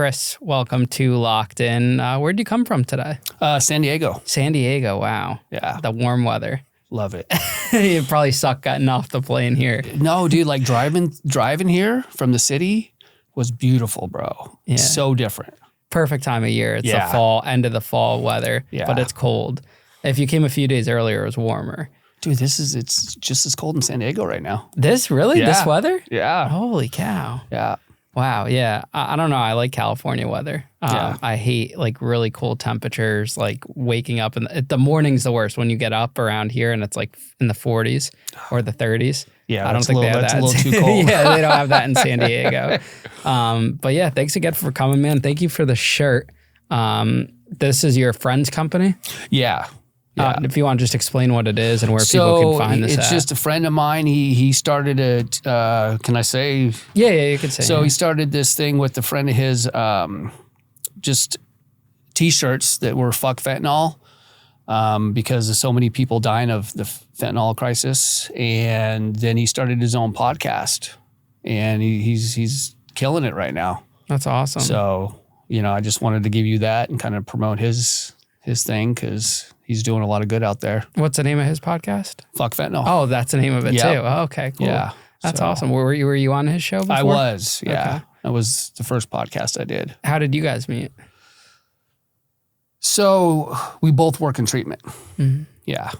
Chris, welcome to Locked In. Where'd you come from today? San Diego. San Diego, wow. Yeah. The warm weather. Love it. It probably sucked getting off the plane here. No, dude, like driving here from the city was beautiful, bro. Yeah. So different. Perfect time of year. It's the fall, end of the fall weather, but it's cold. If you came a few days earlier, it was warmer. Dude, it's just as cold in San Diego right now. This really? Yeah. This weather? Yeah. Holy cow. Yeah. Wow, yeah. I don't know. I like California weather. I hate like really cold temperatures, like waking up. And the morning's the worst when you get up around here and it's like in the 40s or the 30s. Yeah, I don't think they have that. That's a little too cold. Yeah, they don't have that in San Diego. But yeah, thanks again for coming, man. Thank you for the shirt. This is your friend's company? Yeah. If you want to just explain what it is and where people can find this it's just a friend of mine. He started it. Can I say? Yeah, you can say. So he started this thing with a friend of his, just T-shirts that were "fuck fentanyl," because of so many people dying of the fentanyl crisis. And then he started his own podcast, and he's killing it right now. That's awesome. So I just wanted to give you that and kind of promote his thing because he's doing a lot of good out there. What's the name of his podcast? Fuck fentanyl. Oh, that's the name of it too. Oh, okay, cool. Yeah. That's awesome. Were you on his show before? I was, yeah. Okay. That was the first podcast I did. How did you guys meet? So we both work in treatment. Mm-hmm. Yeah.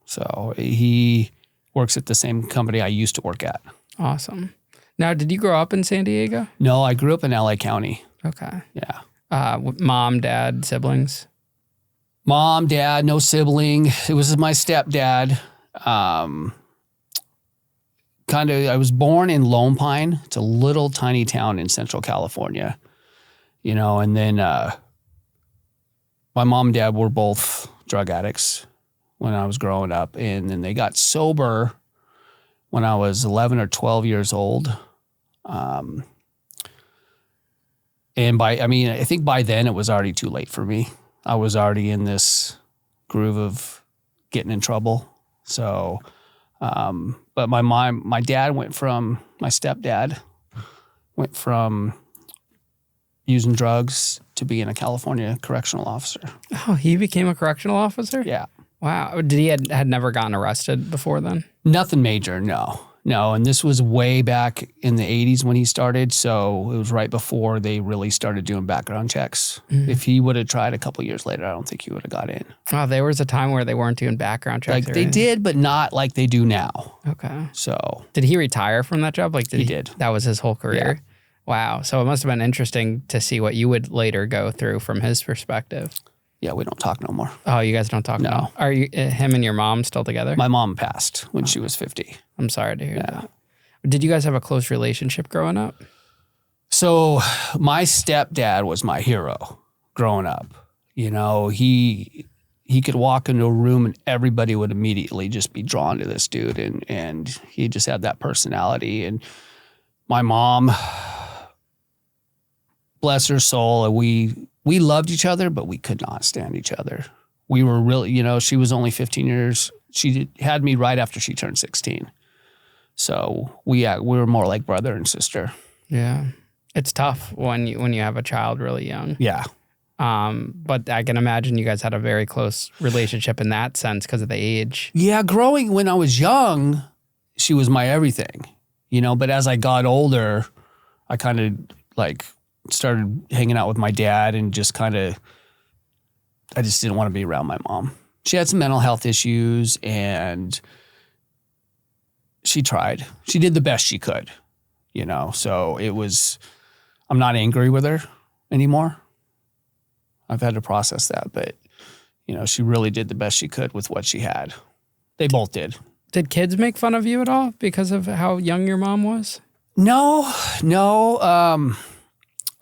So he works at the same company I used to work at. Awesome. Now, did you grow up in San Diego? No, I grew up in LA County. Okay. Yeah. Mom, dad, siblings? Mom, dad, no sibling. It was my stepdad. I was born in Lone Pine. It's a little tiny town in Central California, and then my mom and dad were both drug addicts when I was growing up. And then they got sober when I was 11 or 12 years old. And I think by then it was already too late for me. I was already in this groove of getting in trouble. So, but my stepdad went from using drugs to being a California correctional officer. Oh, he became a correctional officer? Yeah. Wow. Did he had never gotten arrested before then? Nothing major, no. And this was way back in the 80s when he started. So it was right before they really started doing background checks. Mm-hmm. If he would have tried a couple years later, I don't think he would have got in. Oh, there was a time where they weren't doing background checks. Like they did, but not like they do now. Okay. So did he retire from that job? Like he did. That was his whole career? Yeah. Wow. So it must have been interesting to see what you would later go through from his perspective. Yeah, we don't talk no more. Oh, you guys don't talk now? Are you him and your mom still together? My mom passed when she was 50. I'm sorry to hear that. Did you guys have a close relationship growing up? So my stepdad was my hero growing up. He could walk into a room and everybody would immediately just be drawn to this dude. And he just had that personality. And my mom, bless her soul, we loved each other, but we could not stand each other. We were really, she was only 15 years. She had me right after she turned 16. So we were more like brother and sister. Yeah. It's tough when you have a child really young. Yeah. But I can imagine you guys had a very close relationship in that sense because of the age. Yeah. Growing when I was young, she was my everything, but as I got older, I kind of started hanging out with my dad and I just didn't want to be around my mom. She had some mental health issues and she tried. She did the best she could, so I'm not angry with her anymore. I've had to process that, but she really did the best she could with what she had. They both did. Did kids make fun of you at all because of how young your mom was? No.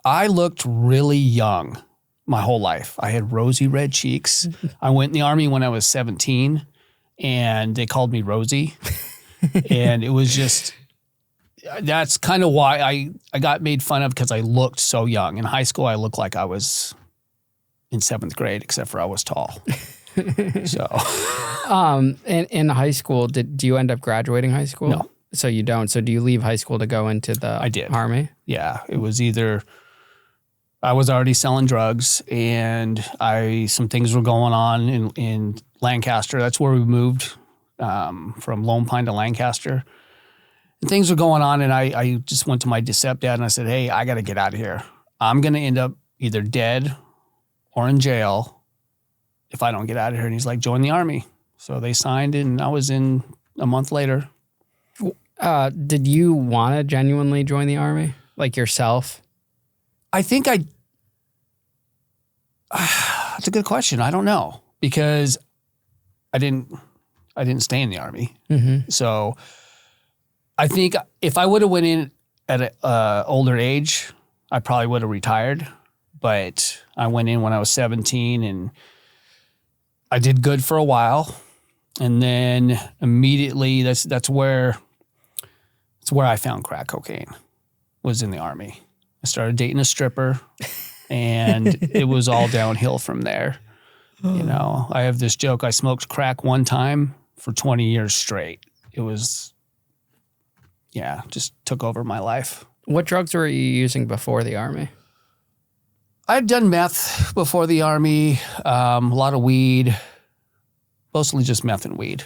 I looked really young my whole life. I had rosy red cheeks. I went in the Army when I was 17 and they called me Rosie. And it was just, that's kind of why I got made fun of because I looked so young. In high school, I looked like I was in 7th grade, except for I was tall. So, in high school, do you end up graduating high school? No. So you don't. So do you leave high school to go into the I did. Army? Yeah. It was either I was already selling drugs, and some things were going on in Lancaster. That's where we moved from Lone Pine to Lancaster. And things were going on, and I just went to my stepdad and I said, hey, I got to get out of here. I'm going to end up either dead or in jail if I don't get out of here. And he's like, join the Army. So they signed, and I was in a month later. Did you want to genuinely join the Army, like yourself? I think that's a good question. I don't know, because I didn't stay in the Army. Mm-hmm. So I think if I would have went in at an older age, I probably would have retired. But I went in when I was 17, and I did good for a while. And then immediately that's where I found crack cocaine, was in the Army. I started dating a stripper, and it was all downhill from there. You know, I have this joke. I smoked crack one time for 20 years straight. It was, just took over my life. What drugs were you using before the Army? I'd done meth before the Army, a lot of weed, mostly just meth and weed.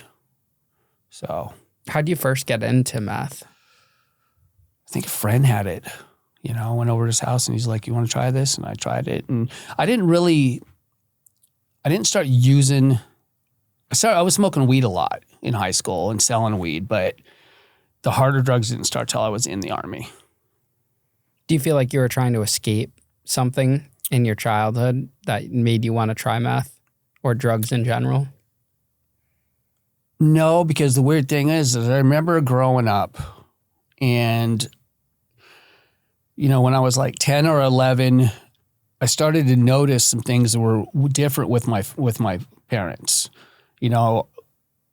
So. How'd you first get into meth? I think a friend had it. You know, I went over to his house and he's like, you want to try this? And I tried it. And I didn't start using, I was smoking weed a lot in high school and selling weed, but the harder drugs didn't start till I was in the Army. Do you feel like you were trying to escape something in your childhood that made you want to try meth or drugs in general? No, because the weird thing is I remember growing up, and you know, when I was like 10 or 11, I started to notice some things that were different with my parents. You know,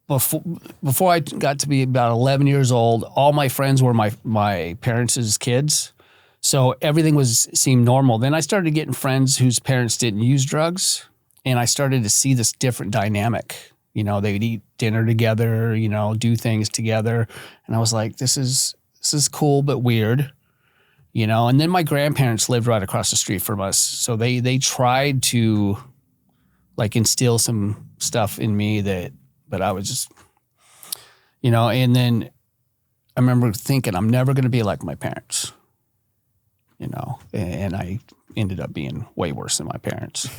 before I got to be about 11 years old, all my friends were my parents' kids. So everything seemed normal. Then I started getting friends whose parents didn't use drugs, and I started to see this different dynamic. You know, they would eat dinner together, you know, do things together. And I was like, this is cool, but weird, you know? And then my grandparents lived right across the street from us. So they tried to like instill some stuff in me but I was just, you know, and then I remember thinking, I'm never going to be like my parents, you know? And I ended up being way worse than my parents.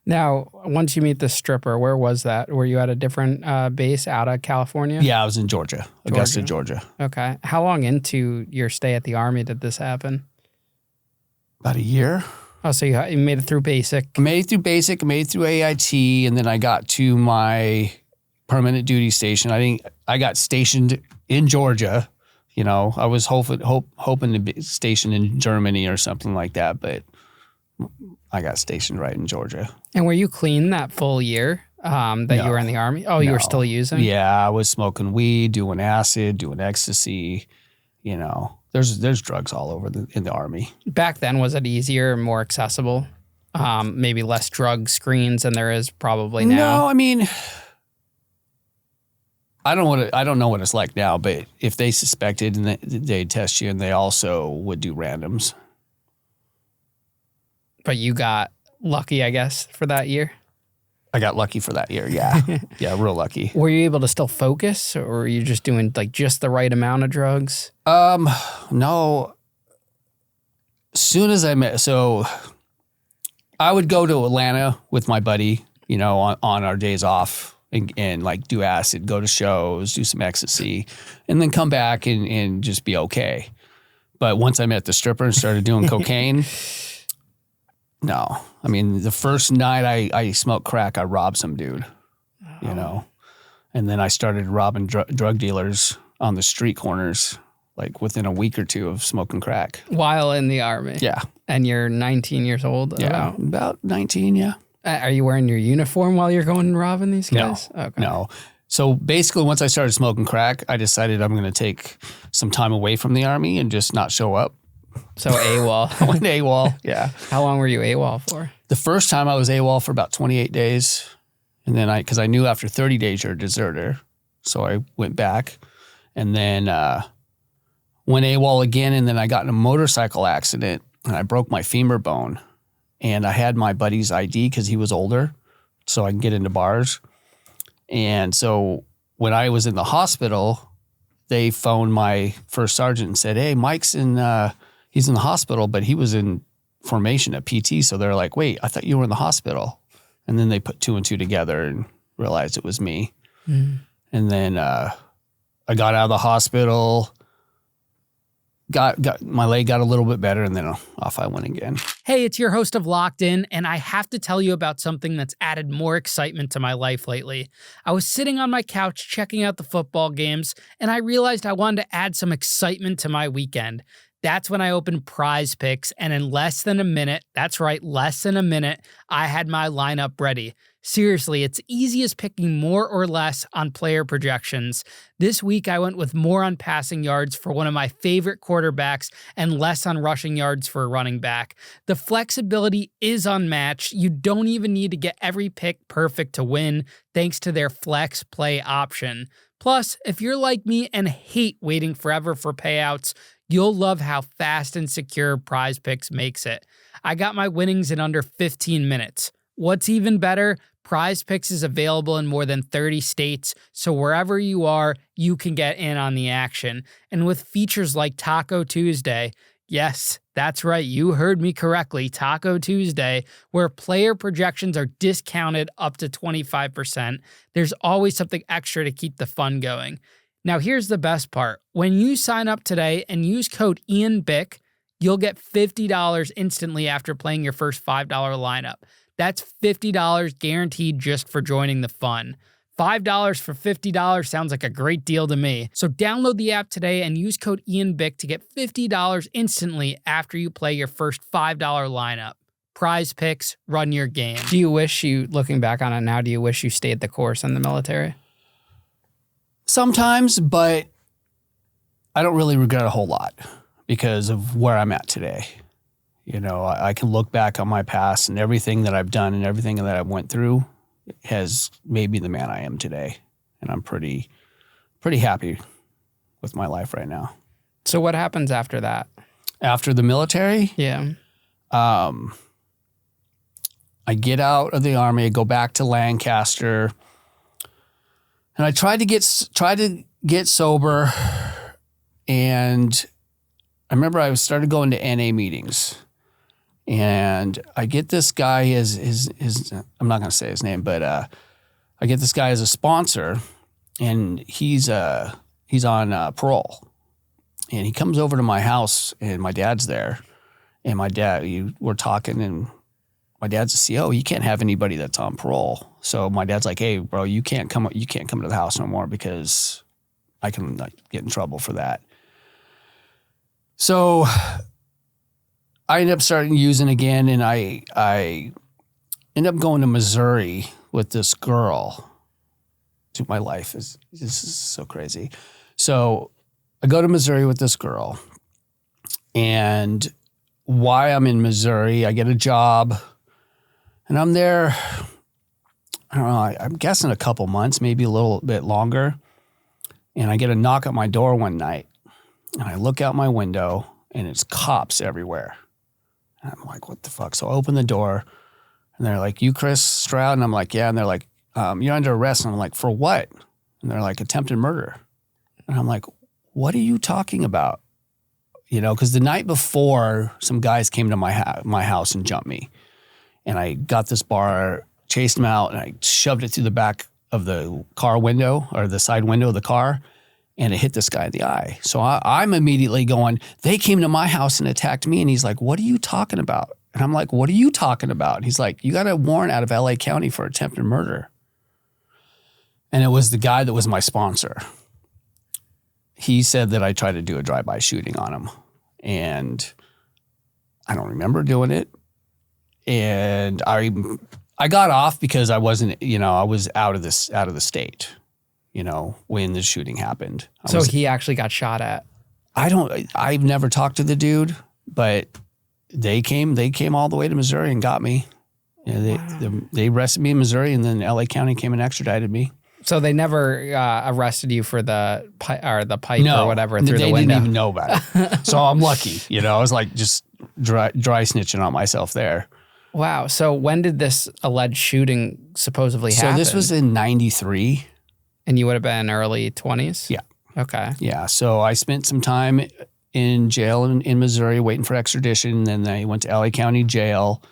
Now, once you meet the stripper, where was that? Were you at a different base out of California? Yeah, I was in Georgia, Augusta, Georgia. Okay. How long into your stay at the Army did this happen? About a year. Oh, so you made it through basic. I made it through basic, I made it through AIT, and then I got to my permanent duty station. I got stationed in Georgia. You know, I was hoping to be stationed in Germany or something like that, but I got stationed right in Georgia. And were you clean that full year that you were in the Army? Oh, you were still using? Yeah, I was smoking weed, doing acid, doing ecstasy. You know, there's drugs all over in the Army. Back then, was it easier, more accessible? Maybe less drug screens than there is probably now? No, I mean, I don't know what it's like now, but if they suspected, and they'd test you, and they also would do randoms. But you got lucky, I guess, for that year? I got lucky for that year, yeah. Yeah, real lucky. Were you able to still focus, or were you just doing like just the right amount of drugs? No. Soon as so I would go to Atlanta with my buddy, you know, on our days off and like do acid, go to shows, do some ecstasy, and then come back and just be okay. But once I met the stripper and started doing cocaine... No. I mean, the first night I smoked crack, I robbed some dude, you know, and then I started robbing drug dealers on the street corners, like within a week or two of smoking crack. While in the Army? Yeah. And you're 19 years old? Yeah, about 19, yeah. Are you wearing your uniform while you're going and robbing these guys? No, okay. No. So basically, once I started smoking crack, I decided I'm going to take some time away from the Army and just not show up. So AWOL. I went AWOL, yeah. How long were you AWOL for? The first time I was AWOL for about 28 days. And then because I knew after 30 days you're a deserter. So I went back and then went AWOL again. And then I got in a motorcycle accident and I broke my femur bone. And I had my buddy's ID because he was older, so I can get into bars. And so when I was in the hospital, they phoned my first sergeant and said, hey, Mike's he's in the hospital, but he was in formation at PT. So they're like, wait, I thought you were in the hospital. And then they put 2 and 2 together and realized it was me. Mm. And then I got out of the hospital, got my leg got a little bit better, and then off I went again. Hey, it's your host of Locked In, and I have to tell you about something that's added more excitement to my life lately. I was sitting on my couch checking out the football games, and I realized I wanted to add some excitement to my weekend. That's when I opened Prize Picks, and in less than a minute, that's right, less than a minute, I had my lineup ready. Seriously, it's easy as picking more or less on player projections. This week, I went with more on passing yards for one of my favorite quarterbacks and less on rushing yards for a running back. The flexibility is unmatched. You don't even need to get every pick perfect to win, thanks to their flex play option. Plus, if you're like me and hate waiting forever for payouts, you'll love how fast and secure Prize Picks makes it. I got my winnings in under 15 minutes. What's even better, Prize Picks is available in more than 30 states, so wherever you are, you can get in on the action. And with features like Taco Tuesday, yes, that's right, you heard me correctly, Taco Tuesday, where player projections are discounted up to 25%, there's always something extra to keep the fun going. Now here's the best part. When you sign up today and use code IANBICK, you'll get $50 instantly after playing your first $5 lineup. That's $50 guaranteed just for joining the fun. $5 for $50 sounds like a great deal to me. So download the app today and use code IANBICK to get $50 instantly after you play your first $5 lineup. Prize Picks, run your game. Do you wish looking back on it now, do you wish you stayed the course in the military? Sometimes, but I don't really regret a whole lot because of where I'm at today. You know, I can look back on my past and everything that I've done and everything that I went through has made me the man I am today. And I'm pretty happy with my life right now. So what happens after that? After the military? Yeah. I get out of the Army, I go back to Lancaster, and I tried to get sober. And I remember I started going to NA meetings. And I get this guy his I'm not going to say his name, but I get this guy as a sponsor, and he's on parole. And he comes over to my house, and my dad's there. And we're talking, and my dad's a CO. You can't have anybody that's on parole. So my dad's like, "Hey, bro, you can't come to the house no more because I can get in trouble for that." So I ended up starting using again, and I ended up going to Missouri with this girl. Dude, my life this is so crazy. So I go to Missouri with this girl, and while I'm in Missouri, I get a job, and I'm there, I don't know, I'm guessing a couple months, maybe a little bit longer, and I get a knock at my door one night, and I look out my window, and it's cops everywhere. And I'm like, what the fuck? So I open the door, and they're like, "You Chris Stroud?" And I'm like, "Yeah." And they're like, "You're under arrest." And I'm like, "For what?" And they're like, "Attempted murder." And I'm like, "What are you talking about?" You know, because the night before, some guys came to my house and jumped me. And I got this bar, chased them out, and I shoved it through the back of the car window, or the side window of the car, and it hit this guy in the eye. So I'm immediately going, they came to my house and attacked me. And he's like, "What are you talking about?" And I'm like, "What are you talking about?" And he's like, "You got a warrant out of LA County for attempted murder." And it was the guy that was my sponsor. He said that I tried to do a drive-by shooting on him. And I don't remember doing it. And I got off because I wasn't, I was out of the state, when the shooting happened. So he actually got shot at? I've never talked to the dude, but they came all the way to Missouri and got me. They arrested me in Missouri, and then LA County came and extradited me. So they never arrested you for the pipe or whatever through the window? They didn't even know about it. So I'm lucky, I was like, just dry snitching on myself there. Wow. So when did this alleged shooting supposedly happen? So this was in 93. And you would have been early 20s? Yeah. Okay. Yeah. So I spent some time in jail in Missouri waiting for extradition. Then I went to LA County Jail.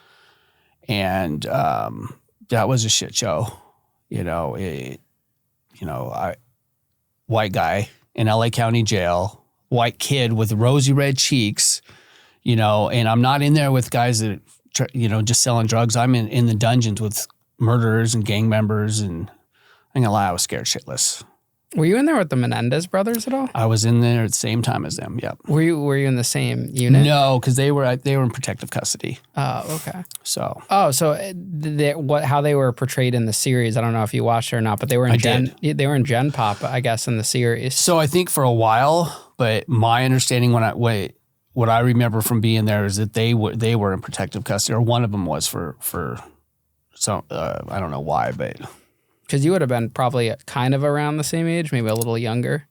And that was a shit show. White guy in LA County Jail, white kid with rosy red cheeks, and I'm not in there with guys that, just selling drugs. I'm in the dungeons with murderers and gang members, and I'm gonna lie, I was scared shitless. Were you in there with the Menendez brothers at all? I was in there at the same time as them. Yep. Were you in the same unit? No, because they were in protective custody. Oh, okay. So. Oh, so how they were portrayed in the series? I don't know if you watched it or not, but they were in They were in Gen Pop, I guess, in the series. So I think for a while, but my understanding what I remember from being there is that they were in protective custody, or one of them was for some I don't know why, but. Because you would have been probably kind of around the same age, maybe a little younger.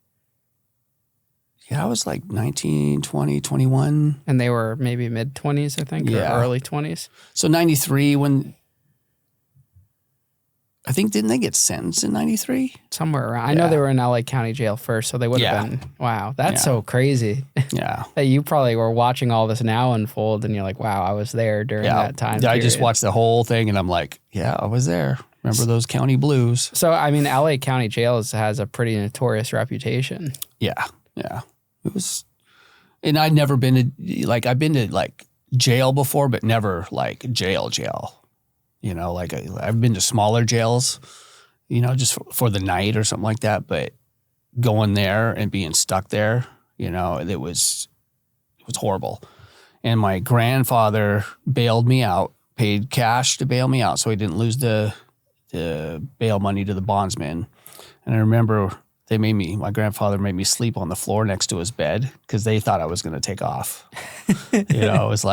Yeah, I was like 19, 20, 21. And they were maybe mid-20s, I think, or early 20s. So 93, didn't they get sentenced in 93? Somewhere around. I know they were in LA County Jail first, so they would have been, wow, that's so crazy. Yeah. That you probably were watching all this now unfold, and you're like, wow, I was there during that time period. I just watched the whole thing, and I'm like, yeah, I was there. Remember those county blues? So, I mean, LA County Jail has a pretty notorious reputation. Yeah, yeah. It was, and I'd never been to, I've been to, jail before, but never, jail. I've been to smaller jails, just for the night or something like that, but going there and being stuck there, it was horrible. And my grandfather bailed me out, paid cash to bail me out so he didn't lose the bail money to the bondsman. And I remember my grandfather made me sleep on the floor next to his bed because they thought I was going to take off. It was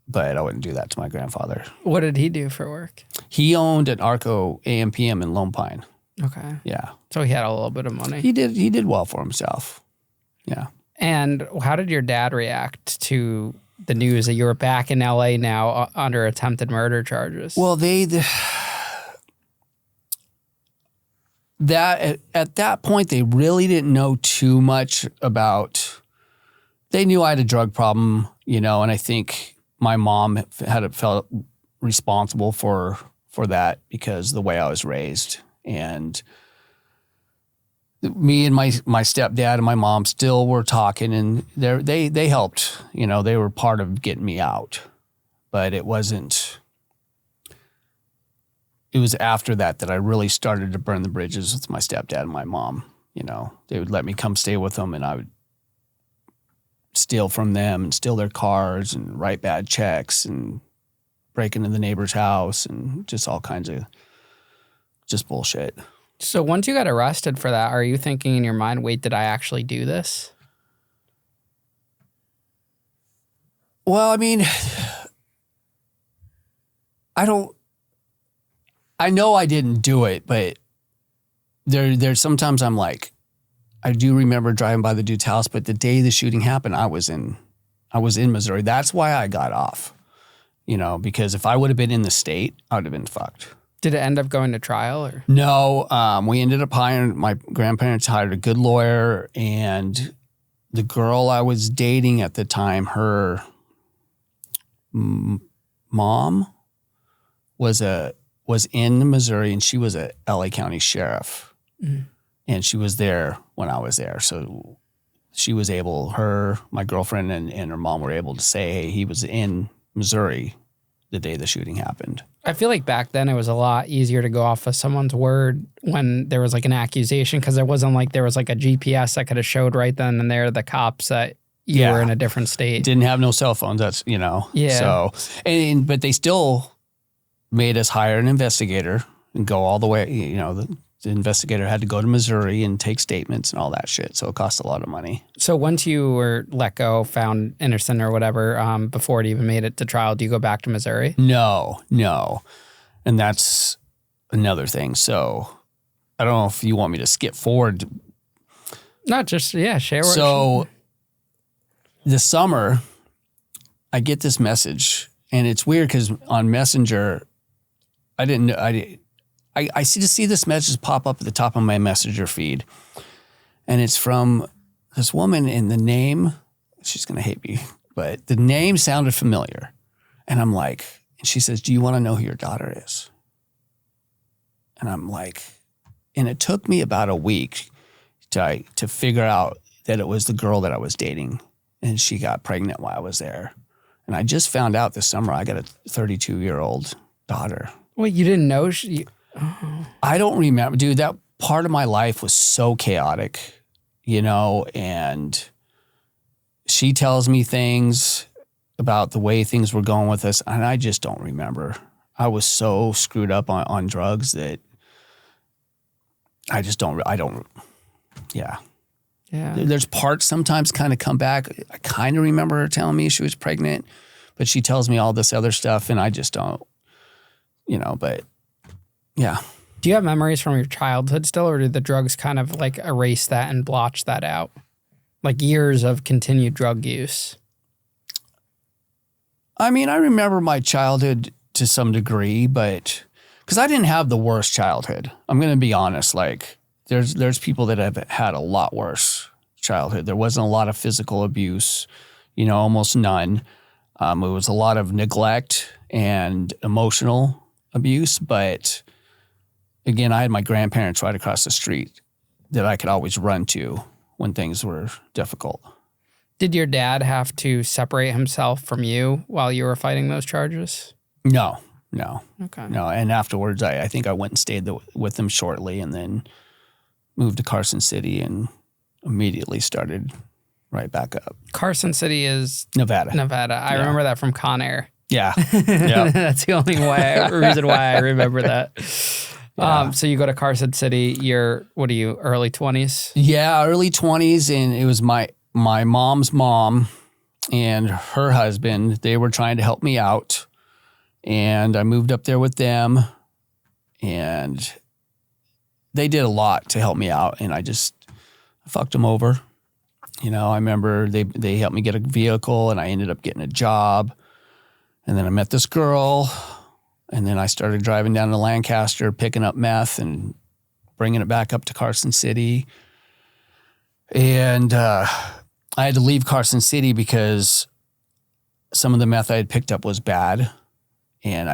but I wouldn't do that to my grandfather. What did he do for work? He owned an RICO AM/PM in Lone Pine. Okay. Yeah. So he had a little bit of money. He did well for himself. Yeah. And how did your dad react to the news that you were back in LA now under attempted murder charges? Well, at that point, they really didn't know too much about. They knew I had a drug problem, and I think my mom felt responsible for that because the way I was raised, and me and my stepdad and my mom still were talking, and they helped. They were part of getting me out, but it wasn't. It was after that I really started to burn the bridges with my stepdad and my mom. They would let me come stay with them, and I would steal from them and steal their cars and write bad checks and break into the neighbor's house and just all kinds of just bullshit. So once you got arrested for that, are you thinking in your mind, wait, did I actually do this? Well, I mean, I know I didn't do it, but there's sometimes I'm like, I do remember driving by the dude's house, but the day the shooting happened, I was in Missouri. That's why I got off, because if I would have been in the state, I would have been fucked. Did it end up going to trial or? No, we ended up my grandparents hired a good lawyer, and the girl I was dating at the time, her mom was in Missouri, and she was a LA County sheriff. Mm. And she was there when I was there. So she was able, my girlfriend and her mom were able to say, hey, he was in Missouri the day the shooting happened. I feel like back then it was a lot easier to go off of someone's word when there was an accusation, because there wasn't there was a GPS that could have showed right then and there the cops that you were in a different state. Didn't have no cell phones. That's, Yeah. So, but they still made us hire an investigator and go all the way, the investigator had to go to Missouri and take statements and all that shit. So it cost a lot of money. So once you were let go, found innocent or whatever, before it even made it to trial, do you go back to Missouri? No. And that's another thing. So I don't know if you want me to skip forward. Not just, share. So the summer, I get this message, and it's weird because on Messenger, I see this message pop up at the top of my Messenger feed, and it's from this woman, and the name, she's going to hate me, but the name sounded familiar. And I'm like, and she says, do you want to know who your daughter is? And I'm like, and it took me about a week to figure out that it was the girl that I was dating, and she got pregnant while I was there. And I just found out this summer I got a 32-year-old daughter. Wait, you didn't know I don't remember. Dude, that part of my life was so chaotic, and she tells me things about the way things were going with us, and I just don't remember. I was so screwed up on drugs that I don't, yeah. Yeah. There's parts sometimes kind of come back. I kind of remember her telling me she was pregnant, but she tells me all this other stuff, and I just don't, but yeah. Do you have memories from your childhood still, or did the drugs kind of like erase that and blotch that out? Like years of continued drug use? I mean, I remember my childhood to some degree, but because I didn't have the worst childhood. I'm going to be honest. Like there's people that have had a lot worse childhood. There wasn't a lot of physical abuse, almost none. It was a lot of neglect and emotional abuse. But again, I had my grandparents right across the street that I could always run to when things were difficult. Did your dad have to separate himself from you while you were fighting those charges? No. Okay. No. And afterwards, I think I went and stayed with them shortly, and then moved to Carson City and immediately started right back up. Carson City is Nevada. I remember that from Con Air. Yeah. Yep. That's the only reason why I remember that. Yeah. So you go to Carson City, what are you, early 20s? Yeah, early 20s, and it was my mom's mom and her husband. They were trying to help me out, and I moved up there with them, and they did a lot to help me out, and I just fucked them over. I remember they helped me get a vehicle, and I ended up getting a job, and then I met this girl, and then I started driving down to Lancaster, picking up meth and bringing it back up to Carson City. And I had to leave Carson City because some of the meth I had picked up was bad. And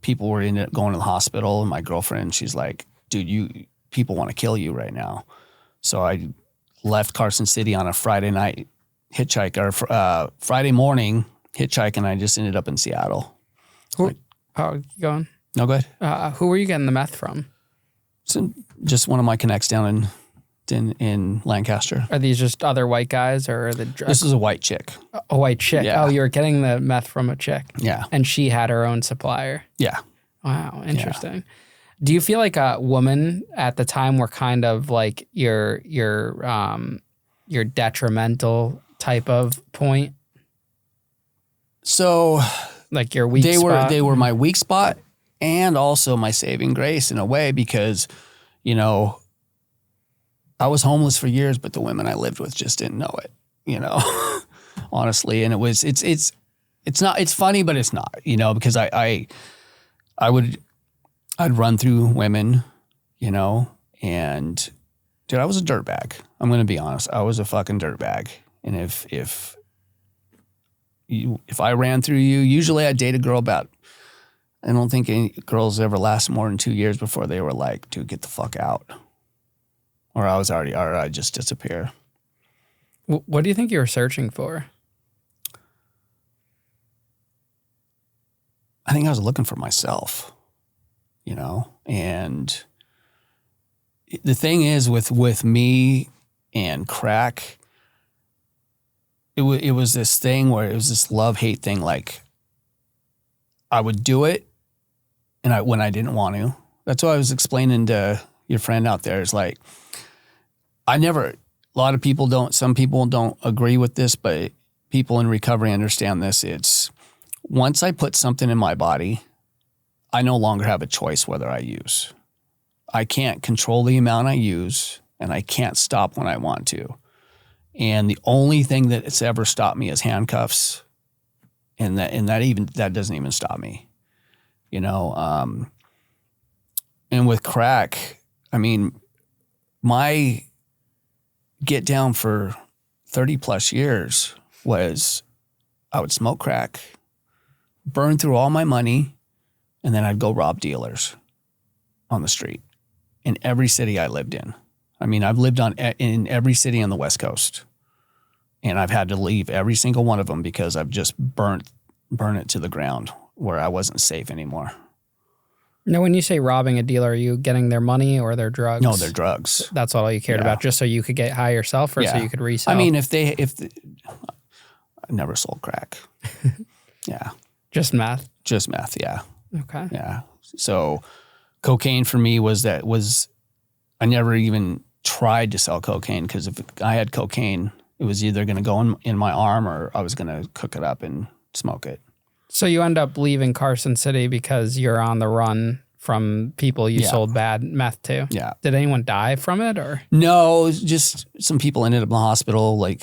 people were ended up going to the hospital. And my girlfriend, she's like, dude, people want to kill you right now. So I left Carson City on a Friday night Friday morning hitchhike, and I just ended up in Seattle. Oh, going? No, go ahead. Who were you getting the meth from? So just one of my connects down in Lancaster. Are these just other white guys, or are the drugs? This is a white chick. A white chick. Yeah. Oh, you were getting the meth from a chick. Yeah. And she had her own supplier. Yeah. Wow, interesting. Yeah. Do you feel like women at the time were kind of like your detrimental type of point? So, like your weak spot? They were my weak spot and also my saving grace in a way, because, I was homeless for years, but the women I lived with just didn't know it, honestly. And it's funny, but it's not, because I'd run through women, and dude, I was a dirtbag. I'm going to be honest. I was a fucking dirtbag. And if I ran through you, usually I'd date a girl I don't think any girls ever last more than 2 years before they were like, dude, get the fuck out. Or I'd just disappear. What do you think you were searching for? I think I was looking for myself, and the thing is with me and crack, it was this thing where it was this love-hate thing. Like, I would do it, and when I didn't want to. That's what I was explaining to your friend out there. Is like, some people don't agree with this, but people in recovery understand this. It's once I put something in my body, I no longer have a choice whether I use. I can't control the amount I use, and I can't stop when I want to. And the only thing that it's ever stopped me is handcuffs And that doesn't even stop me, you know? And with crack, I mean, my get down for 30 plus years was I would smoke crack, burn through all my money, and then I'd go rob dealers on the street in every city I lived in. I mean, I've lived in every city on the West Coast, and I've had to leave every single one of them because I've just burn it to the ground where I wasn't safe anymore. Now, when you say robbing a dealer, are you getting their money or their drugs? No, their drugs. That's all you cared about, just so you could get high yourself, or so you could resell? I mean, I never sold crack. Yeah. Just meth? Just meth, yeah. Okay. Yeah. So cocaine for me I never even tried to sell cocaine, because if I had cocaine, it was either going to go in my arm or I was going to cook it up and smoke it. So you end up leaving Carson City because you're on the run from people you sold bad meth to. Yeah. Did anyone die from it, or? No, just some people ended up in the hospital. Like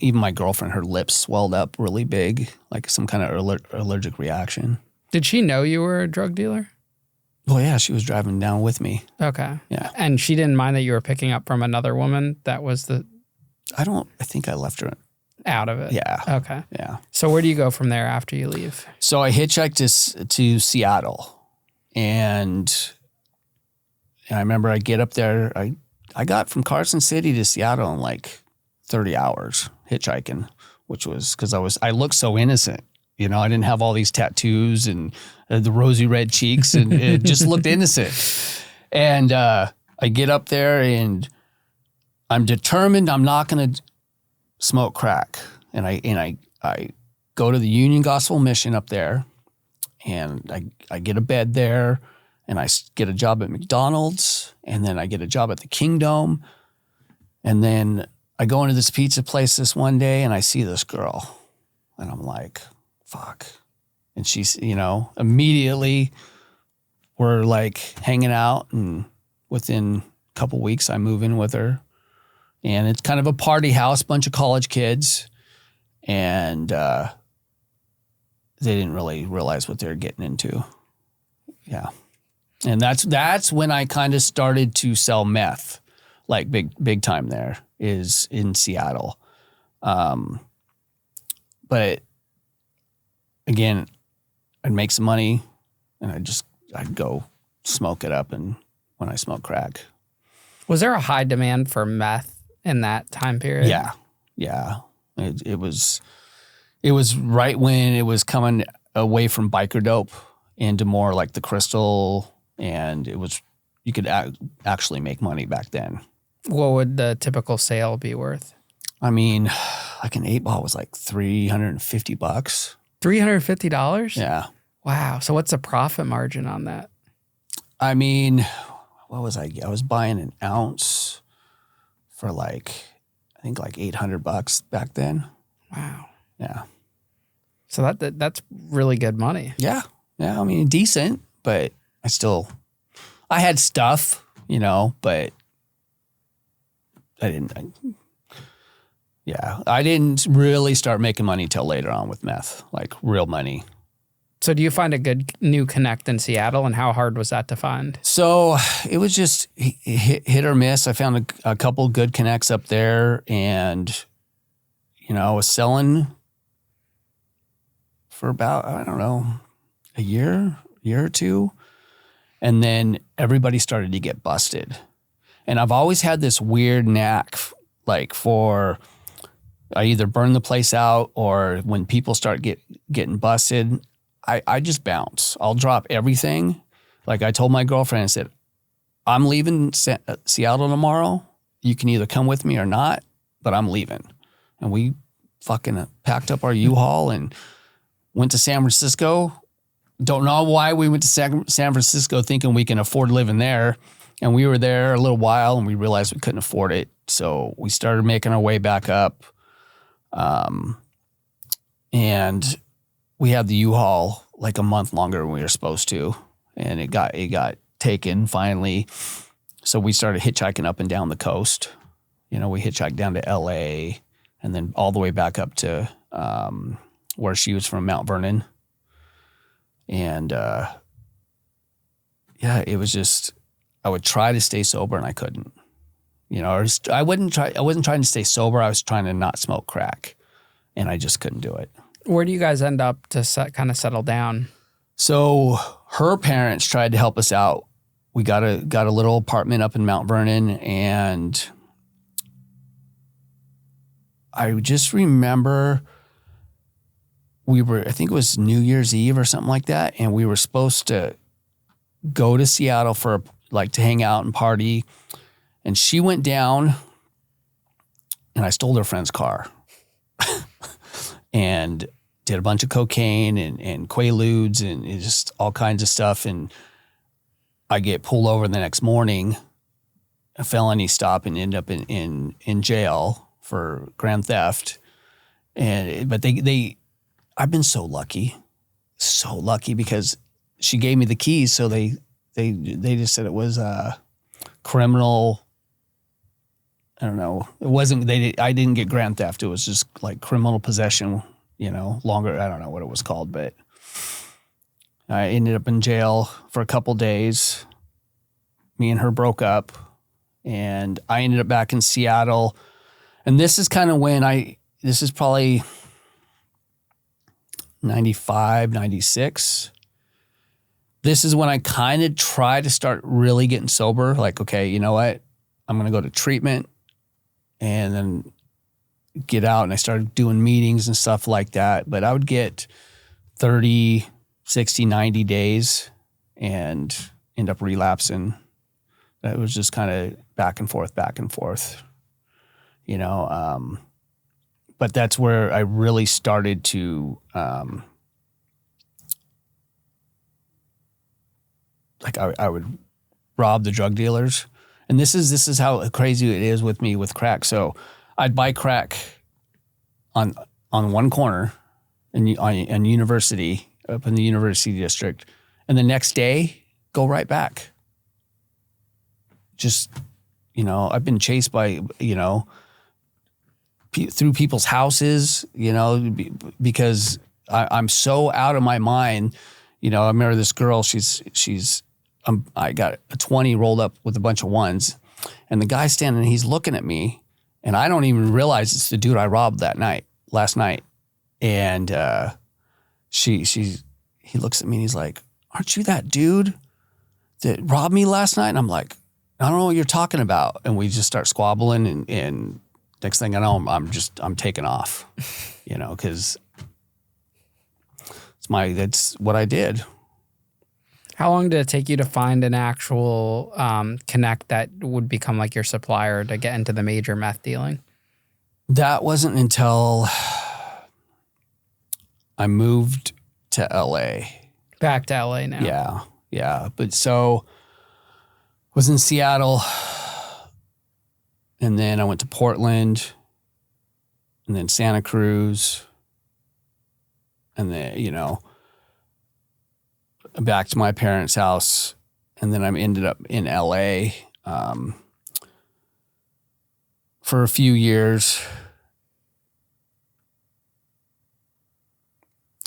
even my girlfriend, her lips swelled up really big, like some kind of allergic reaction. Did she know you were a drug dealer? Well, yeah, she was driving down with me. Okay. Yeah. And she didn't mind that you were picking up from another woman that was I think I left her out of it. Yeah. Okay. Yeah. So where do you go from there after you leave? So I hitchhiked to Seattle, and I remember I get up there. I got from Carson City to Seattle in like 30 hours hitchhiking, which was because I looked so innocent. You know, I didn't have all these tattoos and the rosy red cheeks, and it just looked innocent. And I get up there, and I'm determined I'm not going to smoke crack. And I go to the Union Gospel Mission up there, and I get a bed there, and I get a job at McDonald's, and then I get a job at the Kingdom. And then I go into this pizza place this one day, and I see this girl, and I'm like, fuck. And she's, immediately we're like hanging out, and within a couple weeks I move in with her. And it's kind of a party house, bunch of college kids. And they didn't really realize what they were getting into. Yeah. And that's when I kind of started to sell meth, like big time there, is in Seattle. But again, I'd make some money, and I'd go smoke it up, and when I smoke crack. Was there a high demand for meth in that time period? Yeah. Yeah. It was right when it was coming away from biker dope into more like the crystal, and you could actually make money back then. What would the typical sale be worth? I mean, like an 8-ball was like $350. $350? Yeah. Wow. So what's the profit margin on that? I mean, what was I was buying an ounce for I think like $800 back then. Wow. Yeah. So that's really good money. Yeah. Yeah. I mean, decent, but I had stuff, but I didn't really start making money till later on with meth, like real money. So do you find a good new connect in Seattle, and how hard was that to find? So it was just hit or miss. I found a couple good connects up there, and, I was selling for about, I don't know, a year or two. And then everybody started to get busted. And I've always had this weird knack, for I either burn the place out, or when people start getting busted, I just bounce. I'll drop everything. Like I told my girlfriend, I said, I'm leaving Seattle tomorrow. You can either come with me or not, but I'm leaving. And we fucking packed up our U-Haul and went to San Francisco. Don't know why we went to San Francisco thinking we can afford living there. And we were there a little while, and we realized we couldn't afford it. So we started making our way back up. And we had the U-Haul like a month longer than we were supposed to. And it got taken finally. So we started hitchhiking up and down the coast. We hitchhiked down to LA, and then all the way back up to where she was from Mount Vernon. And it was just, I would try to stay sober and I couldn't. I wasn't trying to stay sober. I was trying to not smoke crack, and I just couldn't do it. Where do you guys end up to kind of settle down? So her parents tried to help us out. We got a little apartment up in Mount Vernon, and I just remember I think it was New Year's Eve or something like that, and we were supposed to go to Seattle to hang out and party. And she went down, and I stole her friend's car and did a bunch of cocaine and Quaaludes and just all kinds of stuff. And I get pulled over the next morning, a felony stop, and end up in jail for grand theft. But I've been so lucky because she gave me the keys. So they just said it was criminal. I don't know. It wasn't, I didn't get grand theft. It was just like criminal possession, longer. I don't know what it was called, but I ended up in jail for a couple days. Me and her broke up, and I ended up back in Seattle. And this is kind of when this is probably 95, 96. This is when I kind of tried to start really getting sober. Like, okay, you know what? I'm going to go to treatment and then get out. And I started doing meetings and stuff like that. But I would get 30, 60, 90 days and end up relapsing. It was just kind of back and forth. But that's where I really started to, I would rob the drug dealers. And this is how crazy it is with me with crack. So I'd buy crack on one corner on University, up in the University District, and the next day go right back. Just, I've been chased by, through people's houses, because I'm so out of my mind. I remember this girl, I got a 20 rolled up with a bunch of ones, and the guy's standing, he's looking at me, and I don't even realize it's the dude I robbed last night. And he looks at me and he's like, "Aren't you that dude that robbed me last night?" And I'm like, "I don't know what you're talking about." And we just start squabbling, and next thing I know, I'm taking off, because that's what I did. How long did it take you to find an actual connect that would become like your supplier to get into the major meth dealing? That wasn't until I moved to LA. Back to LA now. Yeah. But so I was in Seattle, and then I went to Portland, and then Santa Cruz, and then, back to my parents' house, and then I ended up in LA for a few years.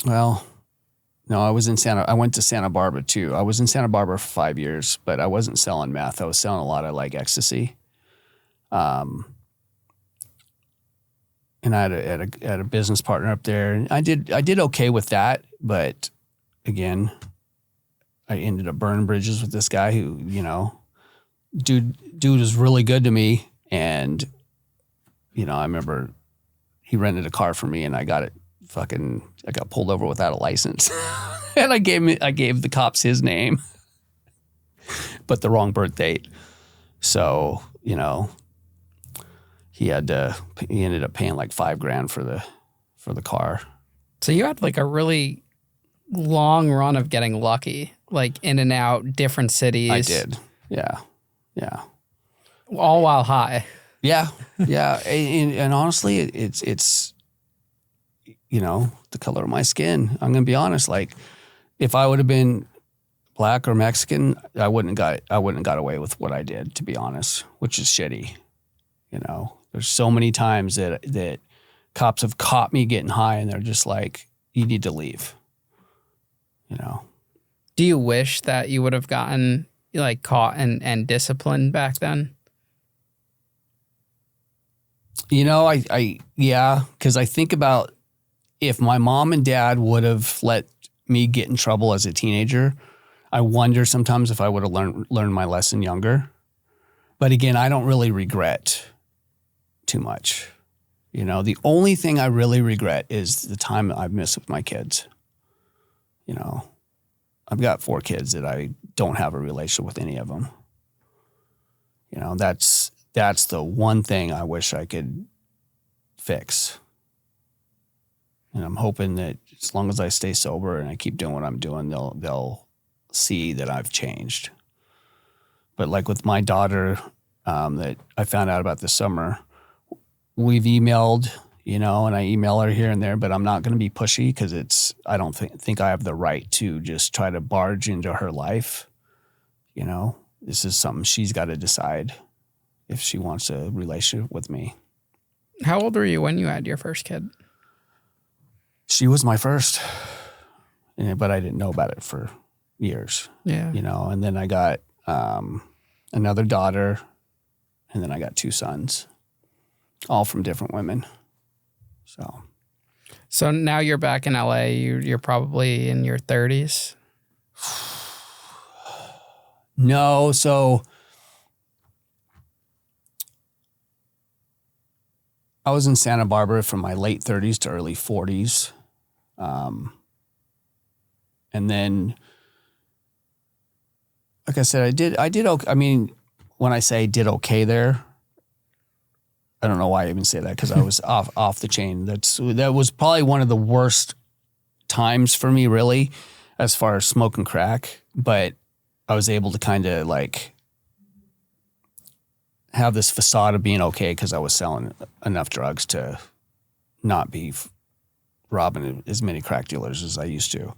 Well, no, I went to Santa Barbara too. I was in Santa Barbara for 5 years, but I wasn't selling meth. I was selling a lot of ecstasy. And I had a business partner up there, and I did okay with that, but again, I ended up burning bridges with this guy who, dude was really good to me. And, I remember he rented a car for me, and I got pulled over without a license. And I gave the cops his name, but the wrong birth date. So, he ended up paying like $5,000 for the car. So you had a really long run of getting lucky, in and out, different cities. I did. Yeah. All while high. Yeah. And honestly, it's the color of my skin. I'm going to be honest. If I would have been black or Mexican, I wouldn't have got away with what I did, to be honest, which is shitty. There's so many times that cops have caught me getting high and they're just like, you need to leave, you know? Do you wish that you would have gotten like caught and disciplined back then? You know, yeah, because I think about if my mom and dad would have let me get in trouble as a teenager, I wonder sometimes if I would have learned my lesson younger. But again, I don't really regret too much. You know, the only thing I really regret is the time I've missed with my kids. You know, I've got 4 kids that I don't have a relationship with any of them. You know, that's the one thing I wish I could fix. And I'm hoping that as long as I stay sober and I keep doing what I'm doing, they'll see that I've changed. But like with my daughter that I found out about this summer, we've emailed, you know, and I email her here and there, but I'm not going to be pushy because I don't think I have the right to just try to barge into her life. You know, this is something she's got to decide if she wants a relationship with me. How old were you when you had your first kid? She was my first, but I didn't know about it for years. Yeah. You know, and then I got another daughter, and then I got 2 sons, all from different women. So now you're back in LA. You're probably in your 30s. No, so I was in Santa Barbara from my late 30s to early 40s. And then, like I said, I did okay. I mean, when I say I did okay there, I don't know why I even say that because I was off the chain. That was probably one of the worst times for me, really, as far as smoking crack. But I was able to kind of like have this facade of being okay because I was selling enough drugs to not be robbing as many crack dealers as I used to.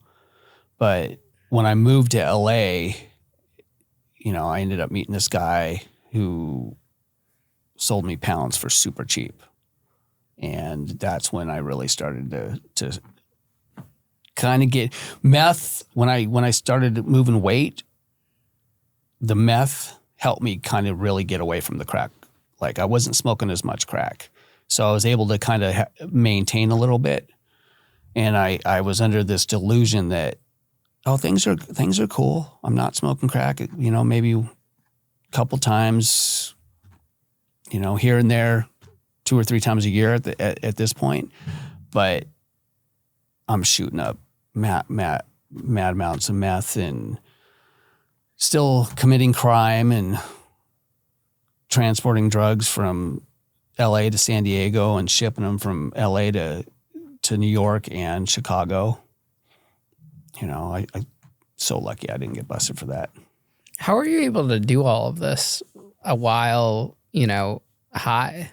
But when I moved to LA, you know, I ended up meeting this guy who sold me pounds for super cheap. And that's when I really started to kind of get meth. When I started moving weight, the meth helped me kind of really get away from the crack. Like I wasn't smoking as much crack. So I was able to kind of maintain a little bit. And I was under this delusion that, oh, things are cool. I'm not smoking crack, you know, maybe a couple times, you know, here and there, 2 or 3 times a year at this point. But I'm shooting up mad amounts of meth and still committing crime and transporting drugs from LA to San Diego and shipping them from LA to New York and Chicago. You know, I'm so lucky I didn't get busted for that. How are you able to do all of this while, you know, high?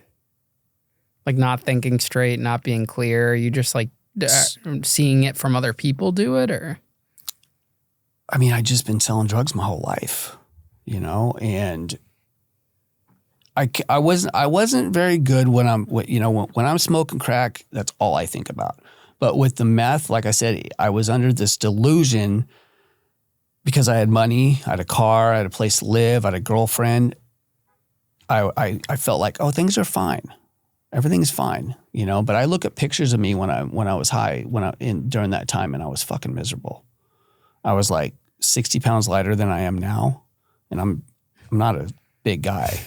Like not thinking straight, not being clear. Are you just like seeing it from other people do it, or? I mean, I just been selling drugs my whole life, you know, and I wasn't very good when I'm smoking crack. That's all I think about. But with the meth, like I said, I was under this delusion because I had money, I had a car, I had a place to live, I had a girlfriend. I felt like, oh, things are fine. Everything's fine, you know. But I look at pictures of me when I was high, during that time, and I was fucking miserable. I was like 60 pounds lighter than I am now, and I'm not a big guy.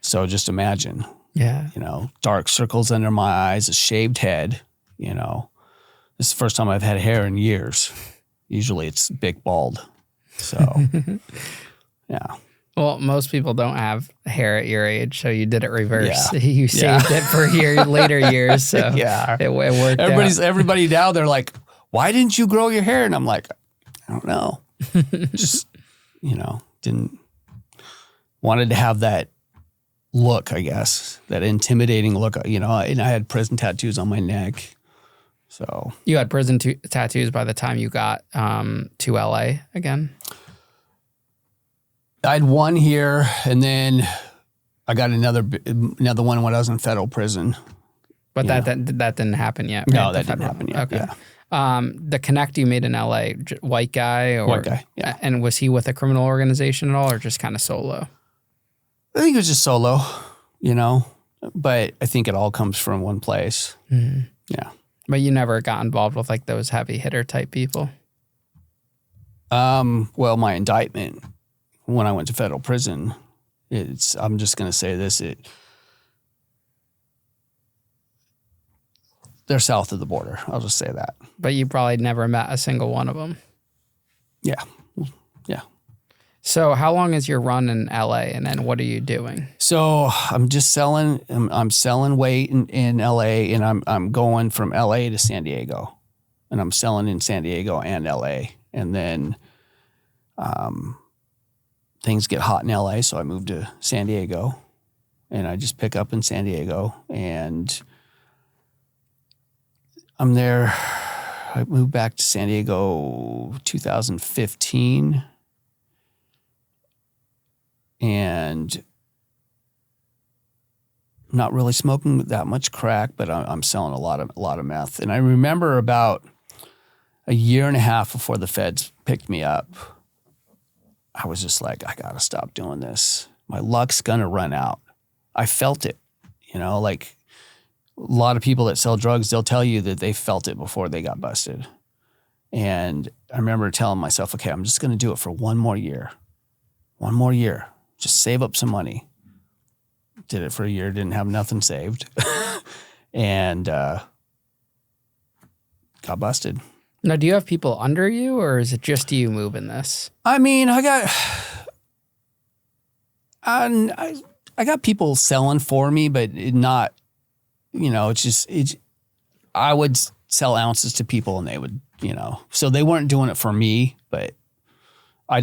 So just imagine, yeah, you know, dark circles under my eyes, a shaved head, you know. This is the first time I've had hair in years. Usually it's Bick bald. So, yeah. Well, most people don't have hair at your age, so you did it reverse. Yeah. You saved it for your later years, so yeah. it worked Everybody now, they're like, why didn't you grow your hair? And I'm like, I don't know. Just, you know, wanted to have that look, I guess, that intimidating look, you know, and I had prison tattoos on my neck. So you had prison tattoos by the time you got to LA again? I had one here, and then I got another one when I was in federal prison. But that didn't happen yet, right? No, that didn't happen yet. Okay. Yeah. The connect you made in LA, white guy? Or, white guy, yeah. And was he with a criminal organization at all or just kind of solo? I think it was just solo, you know, but I think it all comes from one place. Mm-hmm. Yeah. But you never got involved with like those heavy hitter type people? Well, my indictment when I went to federal prison, I'm just going to say this, they're south of the border. I'll just say that. But you probably never met a single one of them. Yeah. Yeah. So how long is your run in LA and then what are you doing? So I'm just selling, I'm selling weight in LA and I'm going from LA to San Diego and I'm selling in San Diego and LA. And then, things get hot in LA. So I moved to San Diego and I just pick up in San Diego and I'm there. I moved back to San Diego 2015 and not really smoking that much crack, but I'm selling a lot of meth. And I remember about a year and a half before the feds picked me up, I was just like, I got to stop doing this. My luck's going to run out. I felt it, you know, like a lot of people that sell drugs, they'll tell you that they felt it before they got busted. And I remember telling myself, okay, I'm just going to do it for one more year. One more year. Just save up some money. Did it for a year, didn't have nothing saved. And got busted. Now, do you have people under you or is it just you moving this? I mean, I got people selling for me, but not, you know, I would sell ounces to people and they would, you know, so they weren't doing it for me, but I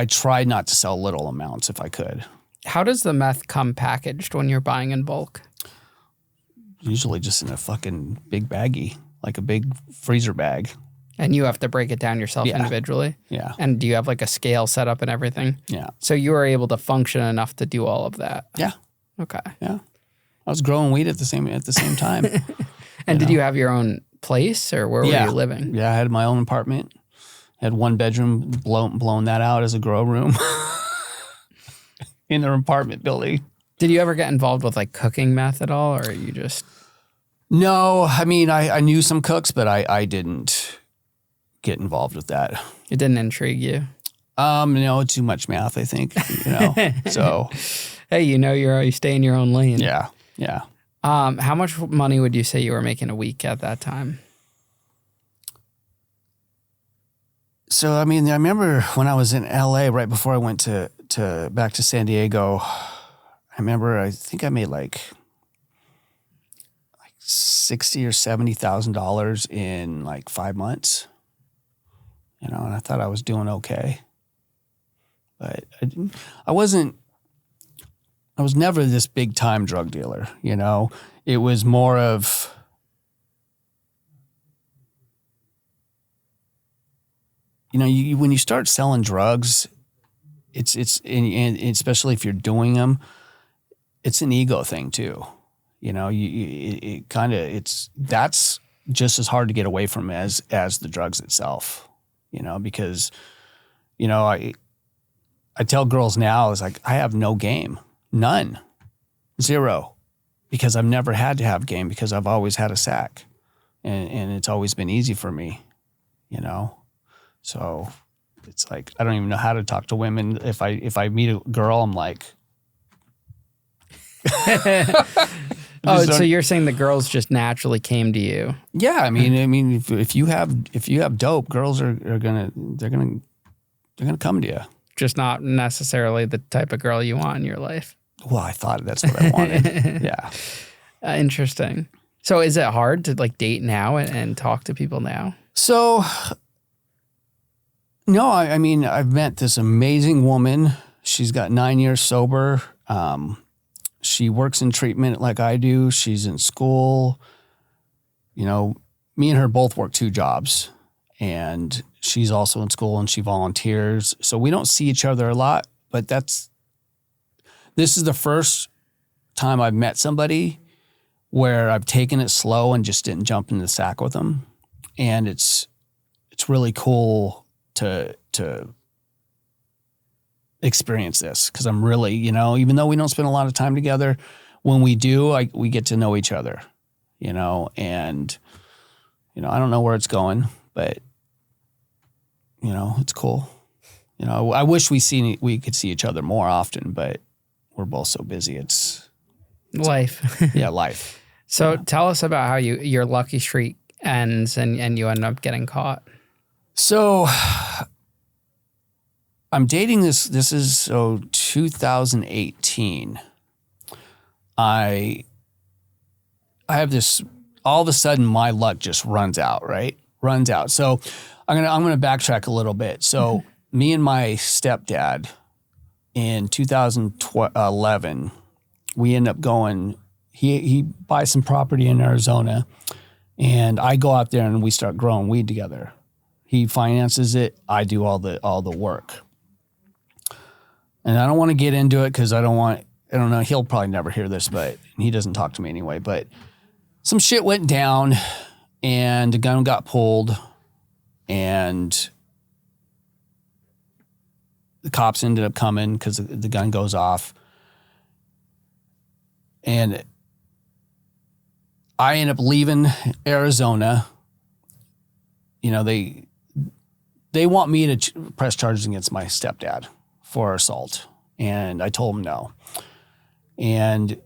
tried not to sell little amounts if I could. How does the meth come packaged when you're buying in bulk? Usually just in a fucking big baggie, like a big freezer bag. And you have to break it down yourself individually? Yeah. And do you have like a scale set up and everything? Yeah. So you were able to function enough to do all of that? Yeah. Okay. Yeah. I was growing weed at the same time. And did you have your own place or where were you living? Yeah, I had my own apartment. I had one bedroom, blown that out as a grow room in their apartment building. Did you ever get involved with like cooking meth at all or you just... No, I mean, I knew some cooks, but I didn't get involved with that. It didn't intrigue you? No, too much math, I think, you know, so. Hey, you know, you stay in your own lane. Yeah, yeah. How much money would you say you were making a week at that time? So, I mean, I remember when I was in LA, right before I went back to San Diego, I think I made like $60,000 or $70,000 in like 5 months, you know, and I thought I was doing okay, but I was never this big time drug dealer, you know, it was more of, you know, when you start selling drugs, it's and especially if you're doing them, it's an ego thing too. You know, that's just as hard to get away from as the drugs itself, you know, because, you know, I tell girls now, it's like, I have no game, none, zero, because I've never had to have game because I've always had a sack and it's always been easy for me, you know? So it's like, I don't even know how to talk to women. If I meet a girl, I'm like, oh, so you're saying the girls just naturally came to you? Yeah, I mean, if you have dope, girls are gonna come to you. Just not necessarily the type of girl you want in your life. Well, I thought that's what I wanted. Yeah. Interesting. So is it hard to like date now and talk to people now? So, no, I mean, I've met this amazing woman. She's got 9 years sober. She works in treatment like I do. She's in school. You know, me and her both work 2 jobs. And she's also in school and she volunteers. So we don't see each other a lot, but this is the first time I've met somebody where I've taken it slow and just didn't jump in the sack with them. And it's really cool to experience this, because I'm really, even though we don't spend a lot of time together, when we do, we get to know each other, and, I don't know where it's going, but, it's cool. I wish we could see each other more often, but we're both so busy. It's life. Yeah, life. So tell us about how your lucky streak ends and you end up getting caught. So I'm dating this is 2018. I have this, all of a sudden my luck just runs out, right? Runs out. So I'm gonna backtrack a little bit. So me and my stepdad in 2011, we end up going, he buys some property in Arizona, and I go out there and we start growing weed together. He finances it. I do all the work. And I don't want to get into it because I don't know, he'll probably never hear this, but he doesn't talk to me anyway. But some shit went down and the gun got pulled and the cops ended up coming because the gun goes off. And I end up leaving Arizona. They want me to press charges against my stepdad for assault. And I told him no. And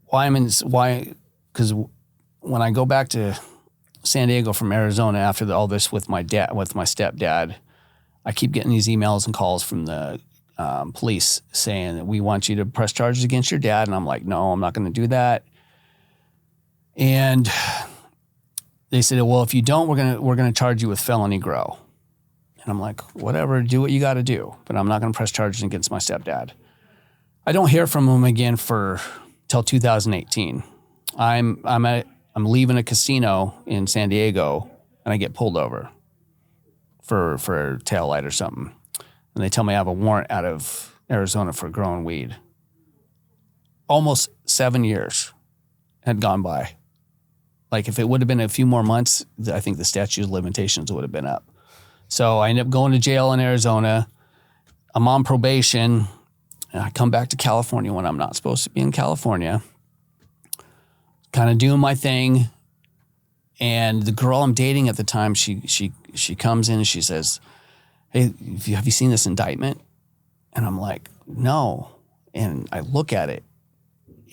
because when I go back to San Diego from Arizona after all this with my stepdad, I keep getting these emails and calls from the police saying that we want you to press charges against your dad. And I'm like, no, I'm not going to do that. And they said, well, if you don't, we're going to charge you with felony grow. And I'm like, whatever, do what you got to do. But I'm not going to press charges against my stepdad. I don't hear from him again till 2018. I'm leaving a casino in San Diego and I get pulled over for a taillight or something. And they tell me I have a warrant out of Arizona for growing weed. Almost 7 years had gone by. Like if it would have been a few more months, I think the statute of limitations would have been up. So I end up going to jail in Arizona. I'm on probation. And I come back to California when I'm not supposed to be in California. Kind of doing my thing. And the girl I'm dating at the time, she comes in and she says, hey, have you seen this indictment? And I'm like, no. And I look at it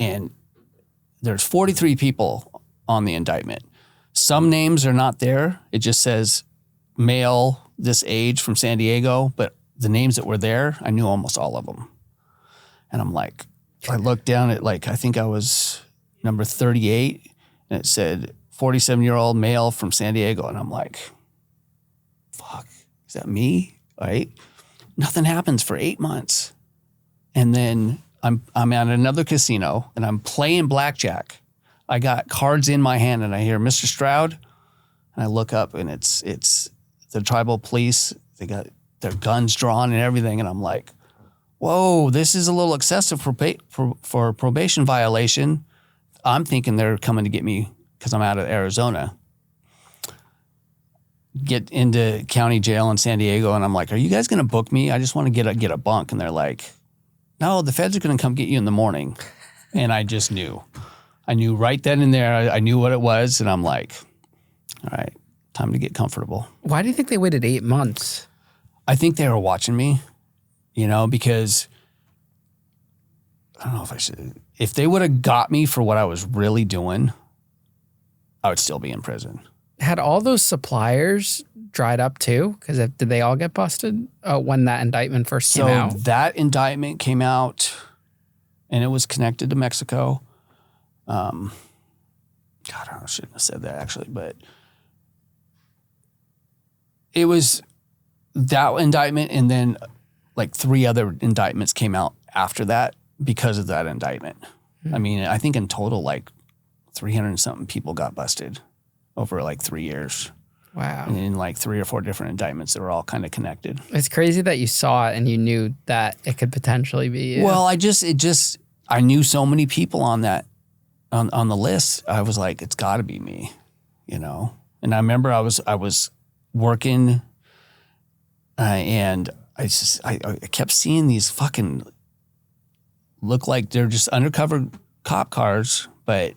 and there's 43 people on the indictment. Some names are not there. It just says male, this age from San Diego, but the names that were there, I knew almost all of them. And I'm like, I looked down at I think I was number 38 and it said 47-year-old male from San Diego. And I'm like, fuck, is that me? Right? Nothing happens for 8 months. And then I'm at another casino and I'm playing blackjack. I got cards in my hand and I hear Mr. Stroud. And I look up and it's the tribal police. They got their guns drawn and everything. And I'm like, whoa, this is a little excessive for probation violation. I'm thinking they're coming to get me because I'm out of Arizona. Get into county jail in San Diego. And I'm like, are you guys going to book me? I just want to get a bunk. And they're like, no, the feds are going to come get you in the morning. And I just knew. I knew right then and there. I knew what it was. And I'm like, all right, time to get comfortable. Why do you think they waited 8 months? I think they were watching me, because I don't know if I should. If they would have got me for what I was really doing, I would still be in prison. Had all those suppliers dried up too? Because did they all get busted when that indictment first came out? So that indictment came out and it was connected to Mexico. God, I shouldn't have said that actually, but it was that indictment and then 3 other indictments came out after that because of that indictment. Mm-hmm. I mean, I think in total 300 and something people got busted over 3 years. Wow. And in 3 or 4 different indictments that were all kind of connected. It's crazy that you saw it and you knew that it could potentially be you. Well, I knew so many people on that, on the list. I was like, it's got to be me, you know? And I remember I was working and I kept seeing these fucking look like they're just undercover cop cars, but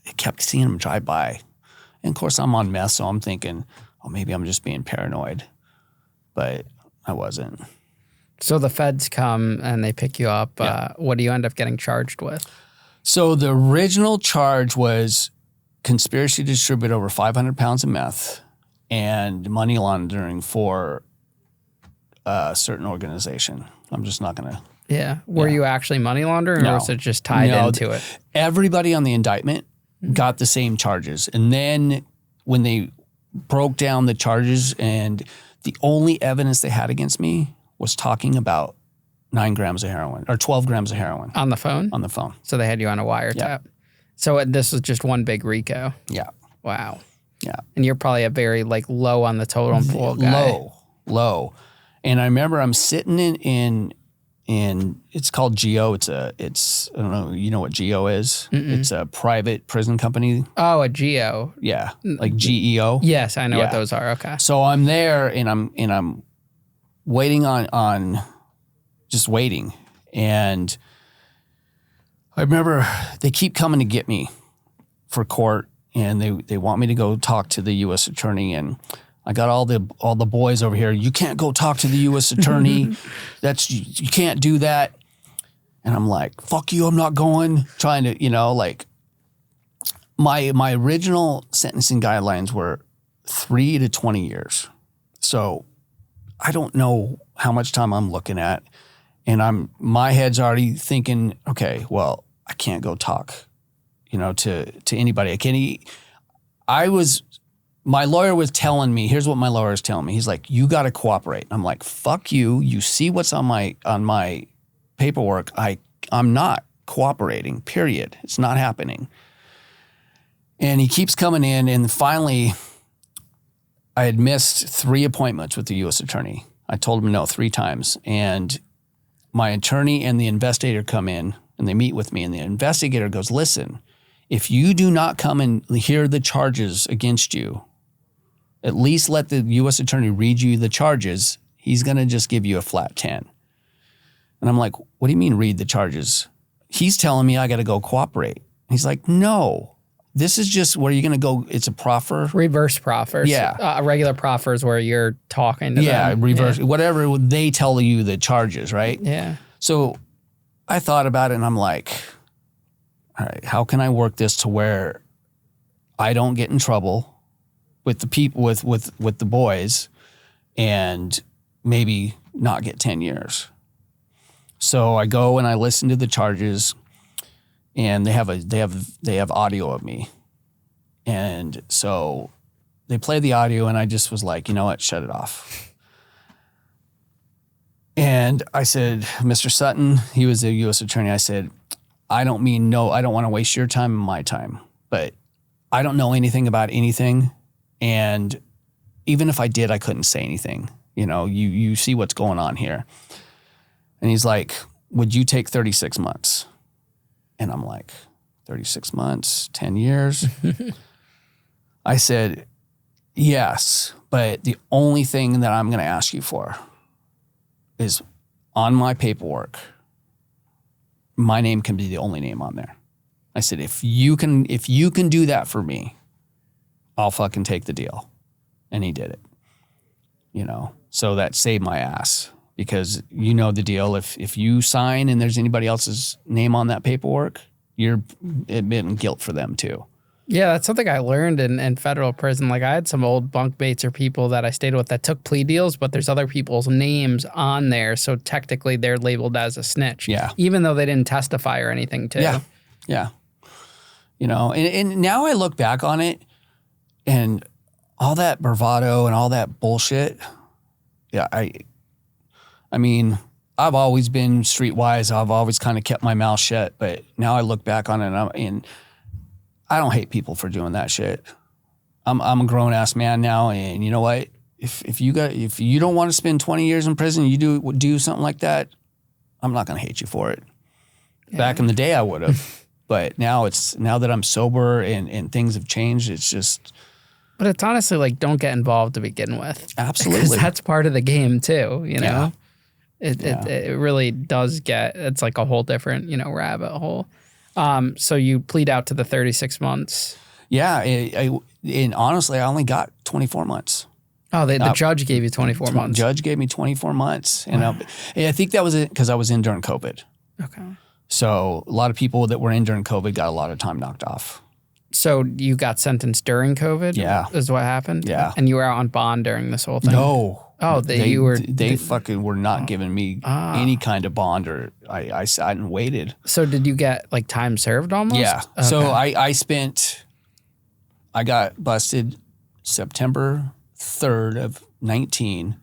I kept seeing them drive by. And of course I'm on meth, so I'm thinking, oh, maybe I'm just being paranoid, but I wasn't. So the feds come and they pick you up. Yeah. What do you end up getting charged with? So the original charge was conspiracy to distribute over 500 pounds of meth and money laundering for a certain organization. I'm just not going to. Yeah. Were you actually money laundering or was it just tied into it? Everybody on the indictment got the same charges. And then when they broke down the charges and the only evidence they had against me was talking about 9 grams of heroin or 12 grams of heroin. On the phone? On the phone. So they had you on a wiretap. Yeah. So this was just one big RICO. Yeah. Wow. Yeah. And you're probably a very like low on the totem pole guy. Low. And I remember I'm sitting in it's called GEO. It's I don't know, you know what GEO is? Mm-mm. It's a private prison company. Oh, a GEO. Yeah. Like GEO. Yes, I know what those are. Okay. So I'm there and I'm waiting on just waiting. And I remember they keep coming to get me for court and they want me to go talk to the U.S. attorney, and I got all the boys over here. You can't go talk to the U.S. attorney. You can't do that. And I'm like, fuck you, I'm not going. Trying to, you know, like my original sentencing guidelines were 3 to 20 years. So I don't know how much time I'm looking at. And my head's already thinking, okay, well, I can't go talk, you know, to anybody. My lawyer was telling me, here's what my lawyer is telling me. He's like, you got to cooperate. I'm like, fuck you. You see what's on my paperwork. I'm not cooperating, period. It's not happening. And he keeps coming in, and finally I had missed 3 appointments with the U.S. attorney. I told him no 3 times. And my attorney and the investigator come in and they meet with me, and the investigator goes, listen, if you do not come and hear the charges against you, at least let the U.S. attorney read you the charges. He's going to just give you a flat 10. And I'm like, what do you mean read the charges? He's telling me I got to go cooperate. He's like, no, this is just where you're going to go. It's a proffer. Reverse proffers. Yeah. Regular proffers where you're talking to them. Yeah, reverse, whatever they tell you the charges, right? Yeah. So I thought about it and I'm like, all right, how can I work this to where I don't get in trouble with the people, with the boys, and maybe not get 10 years. So I go and I listen to the charges, and they have audio of me. And so they play the audio, and I just was like, you know what, shut it off. And I said, Mr. Sutton, he was the U.S. attorney. I said, I don't want to waste your time and my time, but I don't know anything about anything. And even if I did, I couldn't say anything. You know, you see what's going on here. And he's like, would you take 36 months? And I'm like, 36 months, 10 years? I said, yes, but the only thing that I'm going to ask you for is on my paperwork, my name can be the only name on there. I said, if you can do that for me, I'll fucking take the deal. And he did it, you know? So that saved my ass, because you know the deal. If you sign and there's anybody else's name on that paperwork, you're admitting guilt for them too. Yeah, that's something I learned in federal prison. Like I had some old bunkmates or people that I stayed with that took plea deals, but there's other people's names on there. So technically they're labeled as a snitch. Yeah. Even though they didn't testify or anything too. Yeah. Yeah. You know, and now I look back on it, and all that bravado and all that bullshit. Yeah, I mean, I've always been streetwise. I've always kind of kept my mouth shut. But now I look back on it, and I don't hate people for doing that shit. I'm a grown ass man now, and you know what? If you don't want to spend 20 years in prison, you do something like that, I'm not gonna hate you for it. Back in the day, I would have. But now that I'm sober and things have changed, it's just. But it's honestly like, don't get involved to begin with. Absolutely. Because that's part of the game too, you know? Yeah. It really does it's like a whole different, rabbit hole. So you plead out to the 36 months. Yeah. And honestly, I only got 24 months. Oh, the judge gave you 24 months. Judge gave me 24 months. And I think that was it because I was in during COVID. Okay. So a lot of people that were in during COVID got a lot of time knocked off. So you got sentenced during COVID? Yeah. Is what happened? Yeah. And you were out on bond during this whole thing? No. Oh, they fucking were not giving me any kind of bond, or I sat and waited. So did you get like time served almost? Yeah. Okay. So I got busted September 3rd of 19,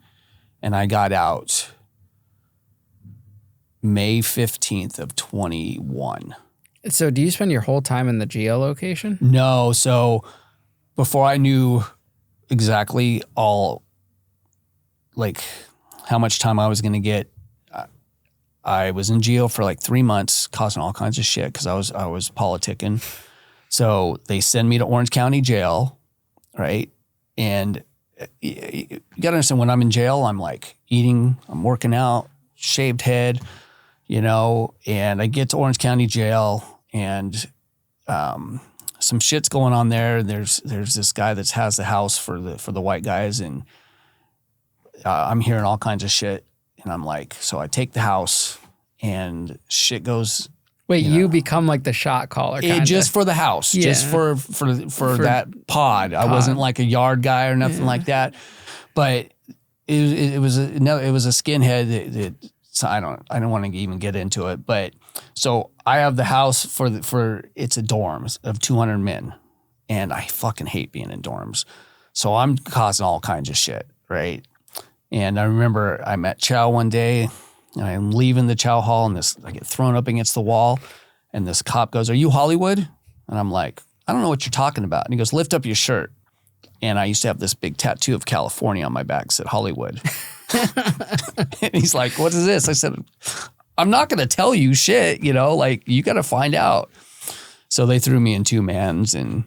and I got out May 15th of 21. So do you spend your whole time in the geolocation? No. So before I knew exactly how much time I was going to get, I was in jail for like 3 months, causing all kinds of shit because I was politicking. So they send me to Orange County Jail, right? And you got to understand, when I'm in jail, I'm like eating, I'm working out, shaved head, and I get to Orange County Jail, and some shit's going on there. There's this guy that has the house for the white guys, and I'm hearing all kinds of shit, and I'm like, so I take the house, and shit goes. Wait, you become like the shot caller? Kinda. Just for the house, just for that pod. I wasn't like a yard guy or nothing like that, but it was a skinhead that so I don't want to even get into it, but so I have the house it's a dorms of 200 men, and I fucking hate being in dorms, so I'm causing all kinds of shit, right? And I remember I met Chow one day, and I'm leaving the Chow hall, and I get thrown up against the wall, and this cop goes, "Are you Hollywood?" And I'm like, "I don't know what you're talking about." And he goes, "Lift up your shirt." And I used to have this big tattoo of California on my back that said Hollywood. And he's like, "What is this?" I said, "I'm not going to tell you shit, you got to find out." So they threw me in 2-mans, and,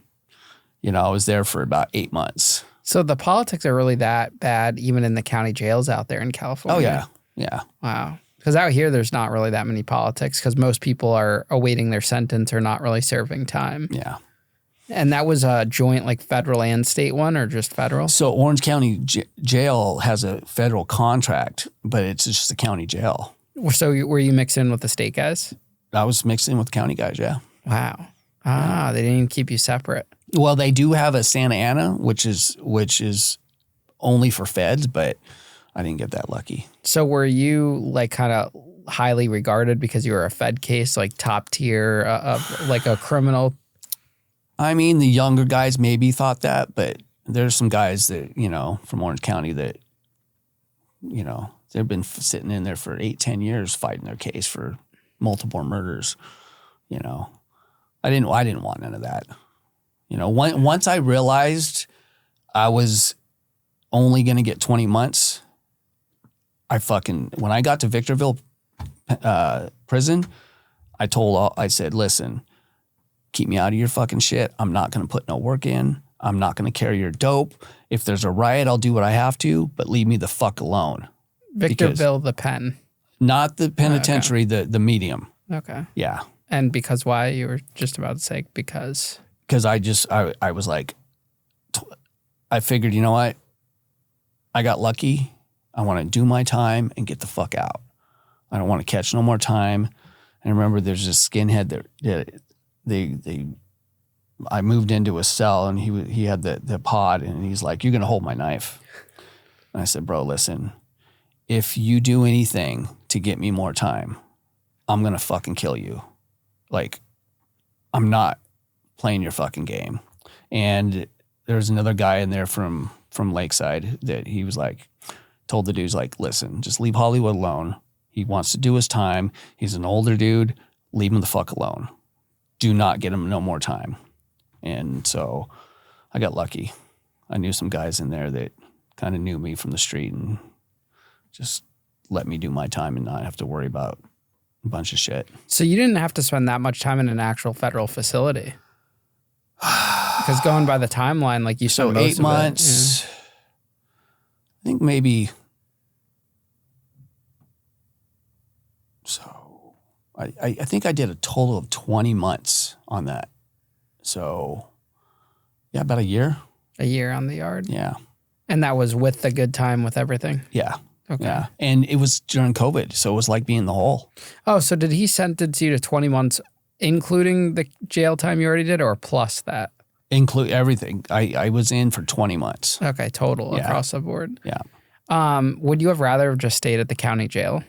I was there for about 8 months. So the politics are really that bad, even in the county jails out there in California? Oh, yeah. Yeah. Wow. Because out here, there's not really that many politics because most people are awaiting their sentence or not really serving time. Yeah. And that was a joint, like federal and state one, or just federal? So Orange County Jail has a federal contract, but it's just a county jail. So were you mixed in with the state guys? I was mixed in with the county guys, yeah. Wow. They didn't even keep you separate. Well, they do have a Santa Ana, which is only for feds, but I didn't get that lucky. So were you like kind of highly regarded because you were a fed case, like top tier of like a criminal? I mean, the younger guys maybe thought that, but there's some guys that, from Orange County that, they've been sitting in there for 8-10 years fighting their case for multiple murders. I didn't want none of that. Once I realized I was only going to get 20 months, when I got to Victorville prison, I said, "Listen, keep me out of your fucking shit. I'm not going to put no work in. I'm not going to carry your dope. If there's a riot, I'll do what I have to, but leave me the fuck alone." Victorville, the pen. Not the penitentiary, the medium. Okay. Yeah. And because why? You were just about to say because. Because I was like, I figured, you know what? I got lucky. I want to do my time and get the fuck out. I don't want to catch no more time. And remember, there's this skinhead that I moved into a cell, and he had the pod, and he's like, "You're going to hold my knife." And I said, "Bro, listen, if you do anything to get me more time, I'm going to fucking kill you. Like, I'm not playing your fucking game." And there's another guy in there from Lakeside that he was like, told the dudes like, "Listen, just leave Hollywood alone. He wants to do his time. He's an older dude. Leave him the fuck alone. Do not get him no more time." And so I got lucky. I knew some guys in there that kind of knew me from the street and just let me do my time and not have to worry about a bunch of shit. So you didn't have to spend that much time in an actual federal facility. Because going by the timeline, like you spent most 8 months, I think maybe. So I think I did a total of 20 months on that. So yeah, about a year. A year on the yard. Yeah. And that was with the good time with everything? Yeah. Okay. Yeah. And it was during COVID, so it was like being in the hole. Oh, so did he sentence you to 20 months, including the jail time you already did, or plus that? Include everything. I was in for 20 months. Okay, total across the board. Yeah. Would you have rather have just stayed at the county jail?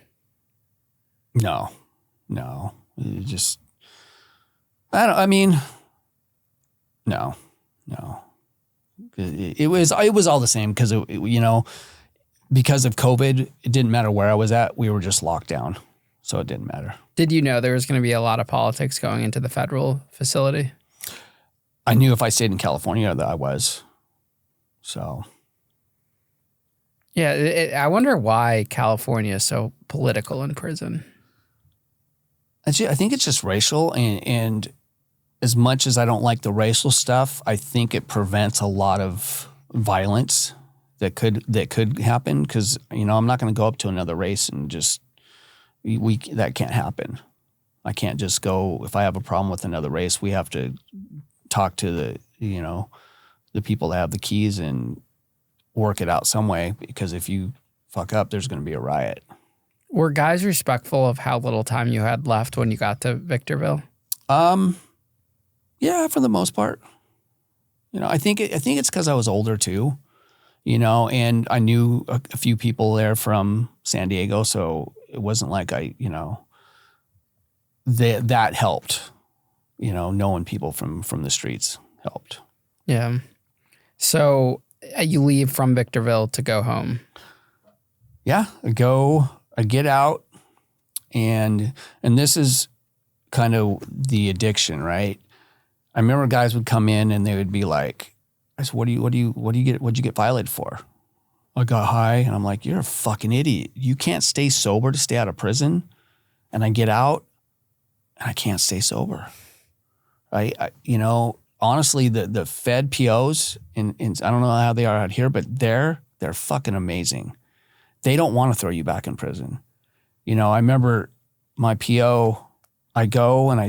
No. You just, I mean, no. It was all the same because, because of COVID, it didn't matter where I was at. We were just locked down. So it didn't matter. Did you know there was going to be a lot of politics going into the federal facility? I knew if I stayed in California that I was. So. Yeah, I wonder why California is so political in prison. I think it's just racial, and as much as I don't like the racial stuff, I think it prevents a lot of violence that could happen. Because I'm not going to go up to another race and just that can't happen. I can't just go if I have a problem with another race. We have to talk to the people that have the keys and work it out some way. Because if you fuck up, there's going to be a riot. Were guys respectful of how little time you had left when you got to Victorville? Yeah, for the most part. I think it's because I was older too, and I knew a few people there from San Diego, so it wasn't like that helped. Knowing people from the streets helped. Yeah. So you leave from Victorville to go home. Yeah, I get out, and this is kind of the addiction, right? I remember guys would come in and they would be like, I said, what'd you get violated for? I got high. And I'm like, you're a fucking idiot. You can't stay sober to stay out of prison. And I get out and I can't stay sober. Right? Honestly, the Fed POs, and I don't know how they are out here, but they're fucking amazing. They don't want to throw you back in prison. I remember my PO, I go and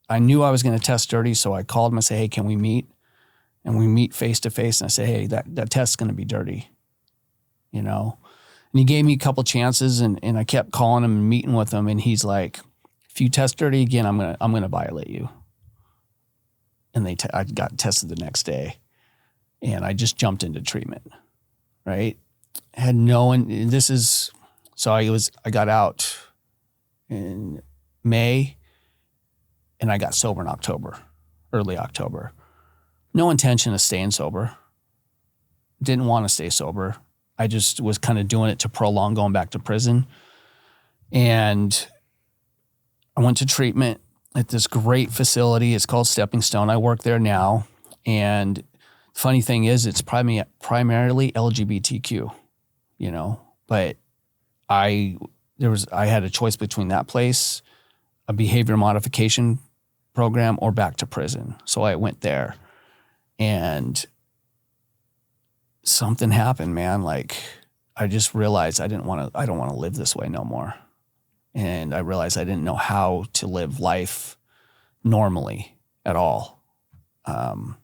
I knew I was going to test dirty, so I called him and said, hey, can we meet? And we meet face to face, and I said, hey, that test's going to be dirty, And he gave me a couple chances, and I kept calling him and meeting with him, and he's like, if you test dirty again, I'm gonna violate you. And I got tested the next day, and I just jumped into treatment, right? I had no one. I got out in May. And I got sober in October, early October. No intention of staying sober. Didn't want to stay sober. I just was kind of doing it to prolong going back to prison. And I went to treatment at this great facility. It's called Stepping Stone. I work there now. And funny thing is, it's primarily LGBTQ, But I had a choice between that place, a behavior modification program, or back to prison. So I went there, and something happened, man. Like, I just realized I don't want to live this way no more. And I realized I didn't know how to live life normally at all. And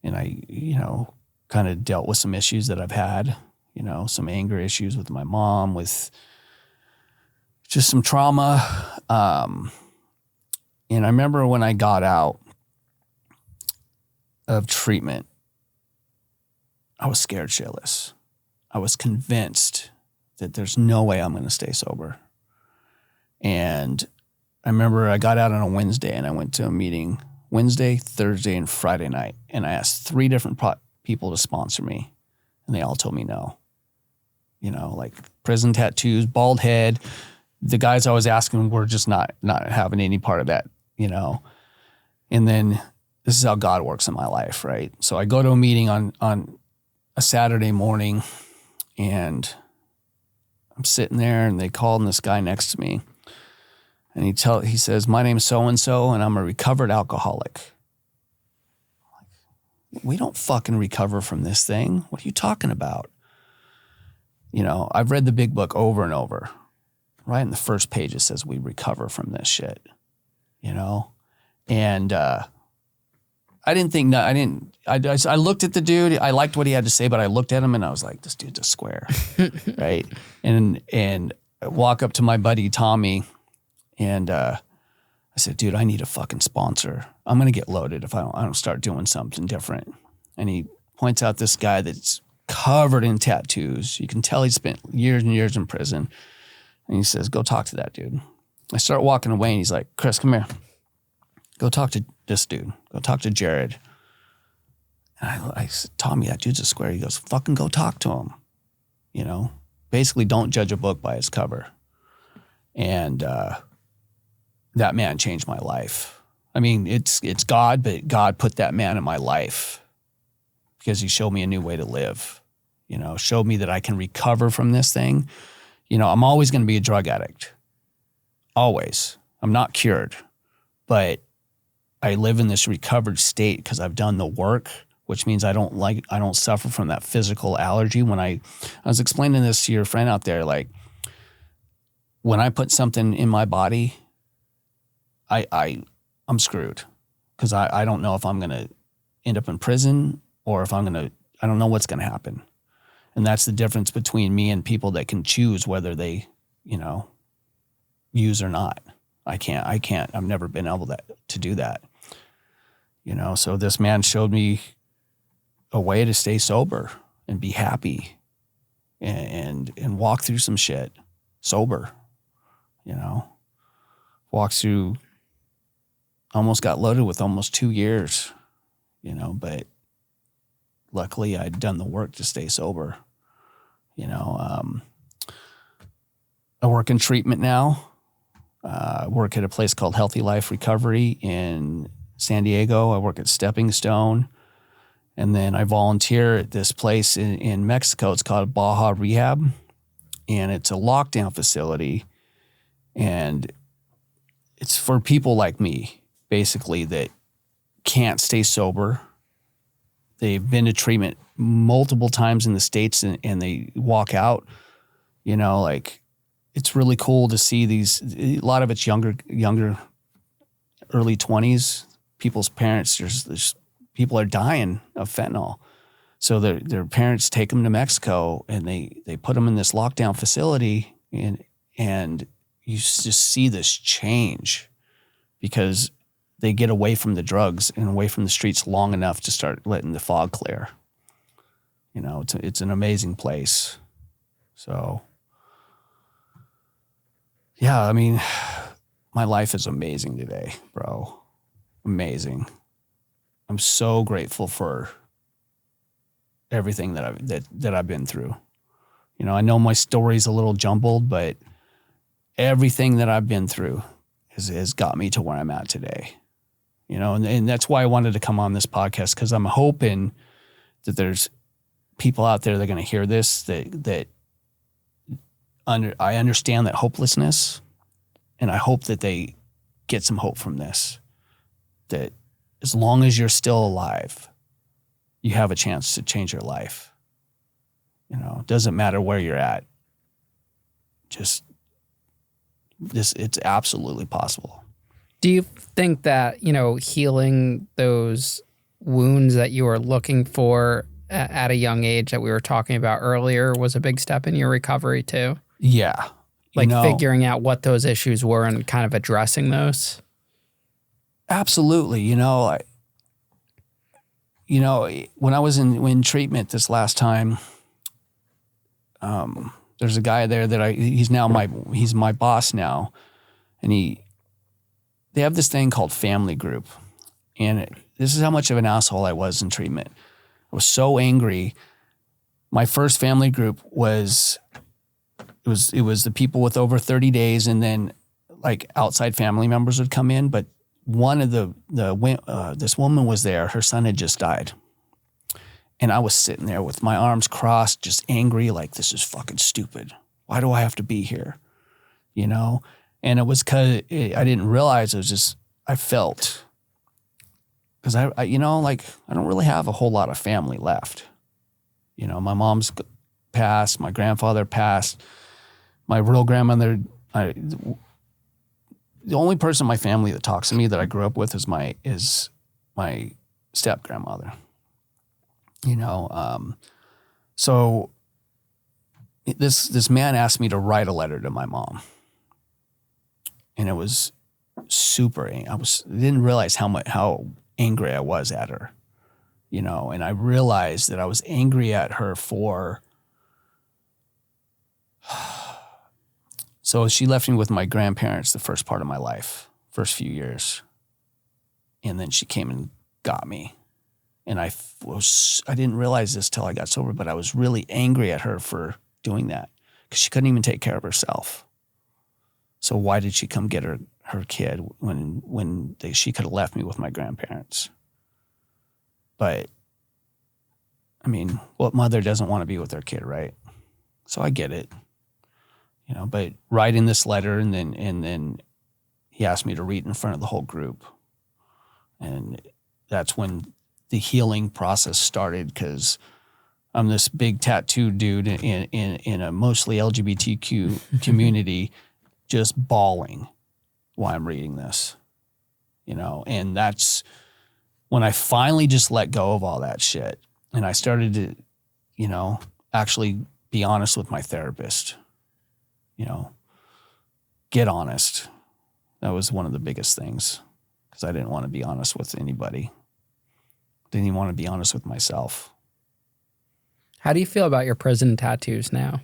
I, kind of dealt with some issues that I've had, some anger issues with my mom, with just some trauma. And I remember when I got out of treatment, I was scared shitless. I was convinced that there's no way I'm going to stay sober. And I remember I got out on a Wednesday, and I went to a meeting Wednesday, Thursday, and Friday night. And I asked 3 different people to sponsor me, and they all told me no. Like prison tattoos, bald head. The guys I was asking were just not having any part of that, And then this is how God works in my life, right? So I go to a meeting on a Saturday morning, and I'm sitting there, and they called this guy next to me. And he says, my name's so-and-so, and I'm a recovered alcoholic. We don't fucking recover from this thing. What are you talking about? You know, I've read the big book over and over. Right in the first page, it says we recover from this shit, you know? And I looked at the dude. I liked what he had to say, but I looked at him and I was like, this dude's a square, right? And I walk up to my buddy, Tommy, and I said, dude, I need a fucking sponsor. I'm going to get loaded if I don't start doing something different. And he points out this guy that's covered in tattoos. You can tell he spent years and years in prison. And he says, go talk to that dude. I start walking away and he's like, Chris, come here. Go talk to this dude. Go talk to Jared. And I said, Tommy, that dude's a square. He goes, fucking go talk to him. You know, basically don't judge a book by its cover. And that man changed my life. I mean, it's God, but God put that man in my life because he showed me a new way to live. You know, showed me that I can recover from this thing. You know, I'm always going to be a drug addict. Always. I'm not cured. But I live in this recovered state because I've done the work, which means I don't suffer from that physical allergy. When I was explaining this to your friend out there, like when I put something in my body, I'm screwed because I don't know if I'm going to end up in prison or if I don't know what's going to happen. And that's the difference between me and people that can choose whether they, you know, use or not. I can't. I've never been able to do that. You know, so this man showed me a way to stay sober and be happy and walk through some shit sober, you know. Walked through, almost got loaded with almost 2 years, you know, but luckily I'd done the work to stay sober, you know. I work in treatment now. I work at a place called Healthy Life Recovery in San Diego. I work at Stepping Stone. And then I volunteer at this place in Mexico. It's called Baja Rehab. And it's a lockdown facility. And it's for people like me, basically, that can't stay sober. They've been to treatment multiple times in the States and they walk out, you know, like, it's really cool to see these, a lot of it's younger, early 20s, people's parents, there's people are dying of fentanyl. So their parents take them to Mexico and they put them in this lockdown facility and you just see this change because they get away from the drugs and away from the streets long enough to start letting the fog clear. You know, it's an amazing place. So, yeah, I mean, my life is amazing today, bro. Amazing. I'm so grateful for everything that I've been through. You know, I know my story's a little jumbled, but everything that I've been through has got me to where I'm at today. You know, and that's why I wanted to come on this podcast, because I'm hoping that there's people out there that are going to hear this I understand that hopelessness, and I hope that they get some hope from this. That as long as you're still alive, you have a chance to change your life. You know, it doesn't matter where you're at. Just this, it's absolutely possible. Do you think that, you know, healing those wounds that you were looking for at a young age that we were talking about earlier was a big step in your recovery too? Yeah. Like figuring out what those issues were and kind of addressing those? Absolutely. You know, when I was in treatment this last time, there's a guy there that he's my boss now, and they have this thing called family group, and this is how much of an asshole I was in treatment. I was so angry. My first family group was the people with over 30 days, and then like outside family members would come in. But one of this woman was there. Her son had just died. And I was sitting there with my arms crossed, just angry, like, this is fucking stupid. Why do I have to be here? You know? And it was because I didn't realize it was just, I felt, because I, you know, like I don't really have a whole lot of family left. You know, my mom's passed, my grandfather passed, my real grandmother, the only person in my family that talks to me that I grew up with is my step grandmother. You know, so this man asked me to write a letter to my mom, and it was super. I didn't realize how angry I was at her, you know, and I realized that I was angry at her for. So she left me with my grandparents the first part of my life, first few years, and then she came and got me. And I didn't realize this till I got sober, but I was really angry at her for doing that because she couldn't even take care of herself. So why did she come get her kid when she could have left me with my grandparents? But I mean, what mother doesn't want to be with their kid, right? So I get it, you know. But writing this letter and then he asked me to read in front of the whole group, and that's when the healing process started, because I'm this big tattooed dude in a mostly LGBTQ community, just bawling while I'm reading this, you know. And that's when I finally just let go of all that shit, and I started to, you know, actually be honest with my therapist, you know, get honest. That was one of the biggest things, because I didn't want to be honest with anybody. Didn't even want to be honest with myself. How do you feel about your prison tattoos now?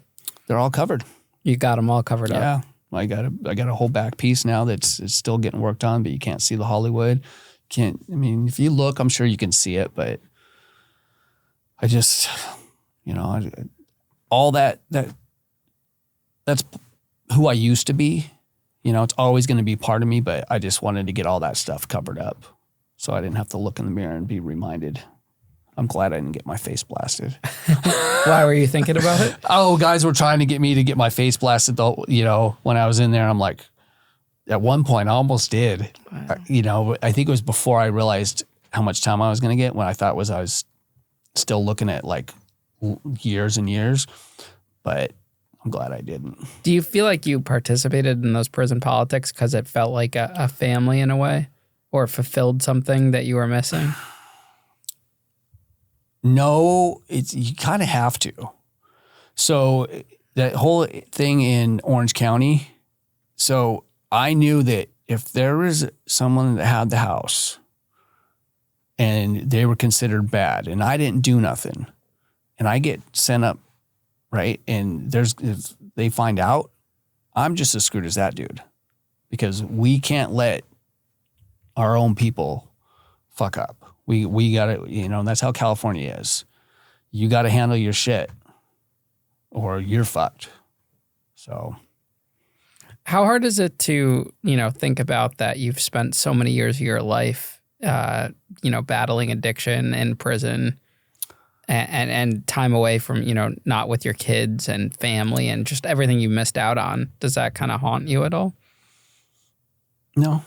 They're all covered. You got them all covered up? Yeah. I got a whole back piece now it's still getting worked on, but you can't see the Hollywood. I mean, if you look, I'm sure you can see it, but I just, you know, all that's who I used to be. You know, it's always going to be part of me, but I just wanted to get all that stuff covered up so I didn't have to look in the mirror and be reminded. I'm glad I didn't get my face blasted. Why were you thinking about it? Oh, guys were trying to get me to get my face blasted, though, you know, when I was in there. I'm like, at one point, I almost did. Wow. You know, I think it was before I realized how much time I was going to get, when I thought I was still looking at like years and years. But I'm glad I didn't. Do you feel like you participated in those prison politics because it felt like a family in a way, or fulfilled something that you were missing? No, you kind of have to. So that whole thing in Orange County, so I knew that if there was someone that had the house and they were considered bad and I didn't do nothing and I get sent up, right, and if they find out, I'm just as screwed as that dude, because we can't let our own people fuck up. We got to, you know, and that's how California is. You got to handle your shit or you're fucked. So. How hard is it to, you know, think about that you've spent so many years of your life, you know, battling addiction in prison and time away from, you know, not with your kids and family and just everything you missed out on? Does that kind of haunt you at all? No.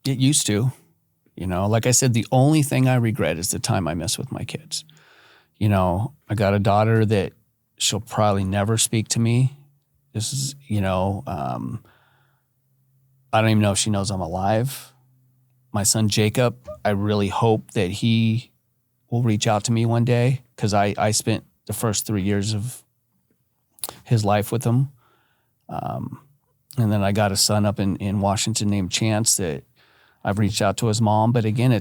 It used to. You know, like I said, the only thing I regret is the time I missed with my kids. You know, I got a daughter that she'll probably never speak to me. This is, you know, I don't even know if she knows I'm alive. My son, Jacob, I really hope that he will reach out to me one day, because I spent the first 3 years of his life with him. And then I got a son up in Washington named Chance that I've reached out to his mom, but again,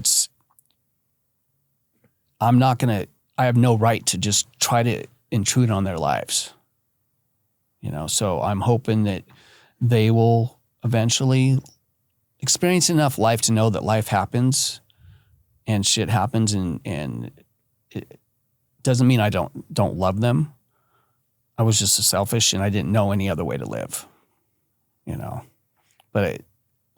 I have no right to just try to intrude on their lives. You know, so I'm hoping that they will eventually experience enough life to know that life happens and shit happens, and it doesn't mean I don't love them. I was just selfish and I didn't know any other way to live, you know, but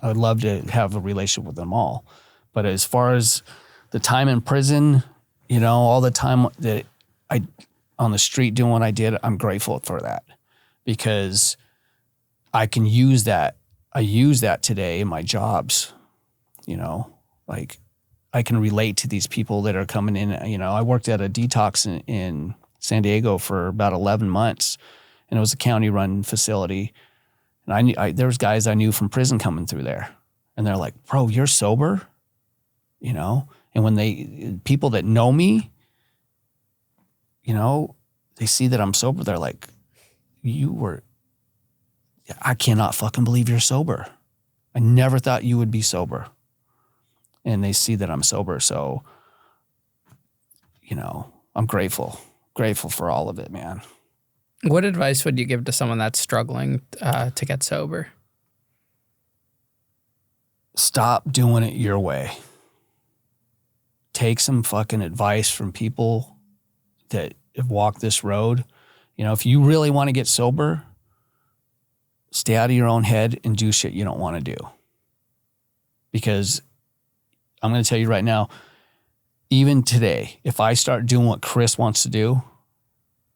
I would love to have a relationship with them all. But as far as the time in prison, you know, all the time that I on the street doing what I did, I'm grateful for that, because I can use that. I use that today in my jobs, you know, like I can relate to these people that are coming in. You know, I worked at a detox in San Diego for about 11 months, and it was a county-run facility. And there was guys I knew from prison coming through there, and they're like, "Bro, you're sober," you know. And when people that know me, you know, they see that I'm sober, they're like, I cannot fucking believe you're sober. I never thought you would be sober. And they see that I'm sober. So, you know, I'm grateful for all of it, man. What advice would you give to someone that's struggling to get sober? Stop doing it your way. Take some fucking advice from people that have walked this road. You know, if you really want to get sober, stay out of your own head and do shit you don't want to do. Because I'm going to tell you right now, even today, if I start doing what Chris wants to do,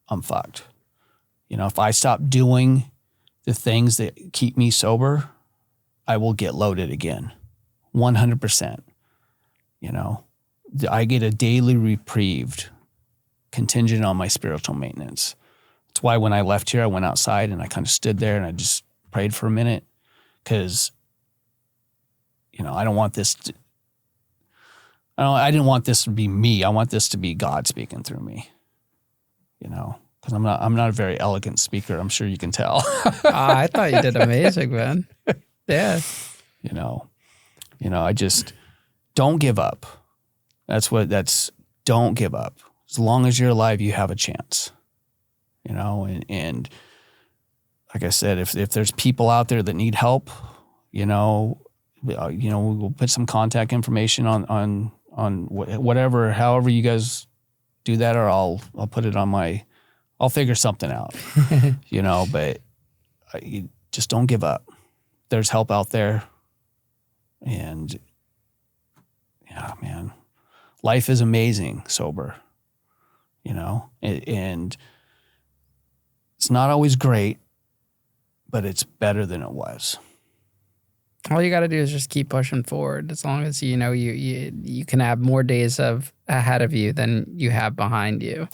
I'm fucked. You know, if I stop doing the things that keep me sober, I will get loaded again. 100%. You know, I get a daily reprieve contingent on my spiritual maintenance. That's why when I left here, I went outside and I kind of stood there and I just prayed for a minute, because, you know, I didn't want this to be me. I want this to be God speaking through me, you know, because I'm not a very elegant speaker. I'm sure you can tell. I thought you did amazing, man. Yeah. You know, I just don't give up. Don't give up. As long as you're alive, you have a chance, you know, and like I said, if there's people out there that need help, you know, we'll put some contact information on whatever, however you guys do that, or I'll put it on I'll figure something out, you know, but you just don't give up. There's help out there. And yeah, man, life is amazing sober, you know, and it's not always great, but it's better than it was. All you got to do is just keep pushing forward. As long as you know you can have more days ahead of you than you have behind you.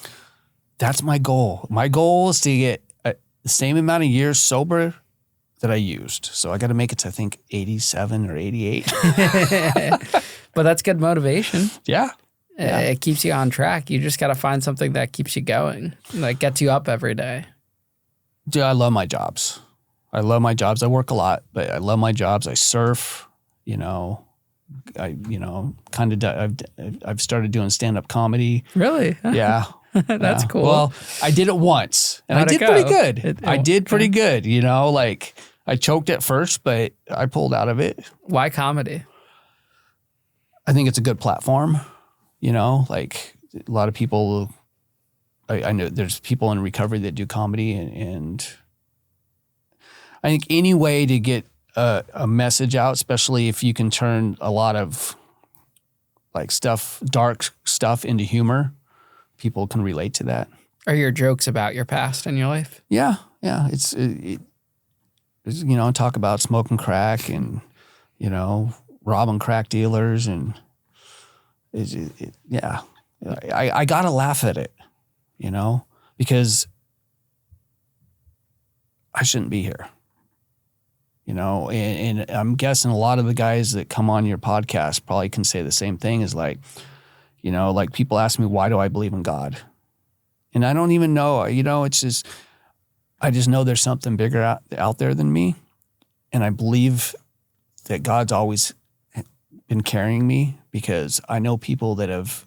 That's my goal. My goal is to get the same amount of years sober that I used. So I got to make it to, I think, 87 or 88. But that's good motivation. Yeah. It keeps you on track. You just got to find something that keeps you going, that gets you up every day. Dude, I love my jobs. I work a lot, but I love my jobs. I surf, you know. I've started doing stand-up comedy. Really? Yeah. That's cool. Well, I did it once, and I did pretty good. I did pretty good, you know, like I choked at first, but I pulled out of it. Why comedy? I think it's a good platform, you know, like a lot of people, I know there's people in recovery that do comedy, and I think any way to get a message out, especially if you can turn a lot of like dark stuff into humor, people can relate to that. Are your jokes about your past in your life? Yeah. It's you know, talk about smoking crack and, you know, robbing crack dealers, and yeah. I gotta laugh at it, you know, because I shouldn't be here. You know, and I'm guessing a lot of the guys that come on your podcast probably can say the same thing, is like, you know, like people ask me, why do I believe in God? And I don't even know, you know, it's just, I just know there's something bigger out there than me. And I believe that God's always been carrying me, because I know people that have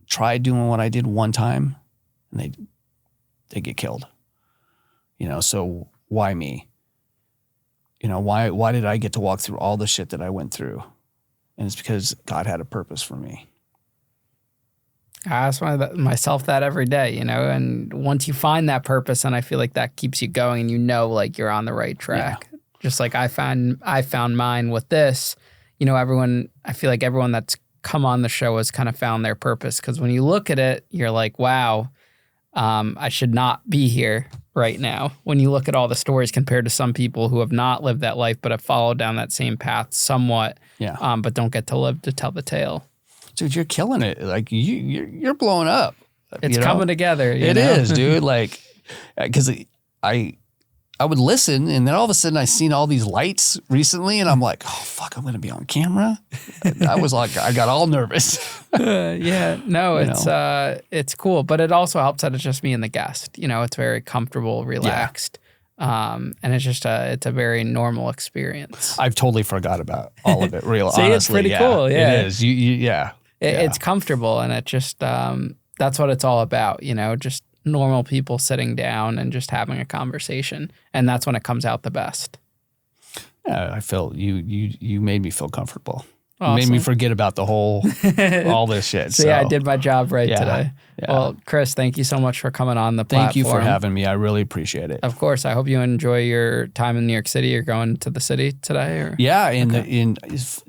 tried doing what I did one time and they get killed, you know, so why me? You know, why did I get to walk through all the shit that I went through? And it's because God had a purpose for me. I ask myself that every day, you know, and once you find that purpose, and I feel like that keeps you going, and you know, like you're on the right track. Yeah. Just like I found mine with this, you know, I feel like everyone that's come on the show has kind of found their purpose, because when you look at it, you're like, wow, I should not be here right now. When you look at all the stories compared to some people who have not lived that life, but have followed down that same path somewhat, but don't get to live to tell the tale. Dude, you're killing it. Like you're blowing up. It's coming together. It is, dude. Like, because I would listen, and then all of a sudden I seen all these lights recently, and I'm like, oh fuck, I'm gonna be on camera. I was like, I got all nervous. It's cool, but it also helps that it's just me and the guest. You know, it's very comfortable, relaxed, and it's just it's a very normal experience. I've totally forgot about all of it. See, honestly, it's pretty cool. Yeah, it is. It's comfortable, and it just that's what it's all about. You know, just normal people sitting down and just having a conversation, and that's when it comes out the best. Yeah, I feel you made me feel comfortable. Awesome. You made me forget about the whole all this shit. So yeah, I did my job right today. Yeah. Well, Chris, thank you so much for coming on the platform. Thank you for having me. I really appreciate it. Of course. I hope you enjoy your time in New York City. You're going to the city today, or yeah. And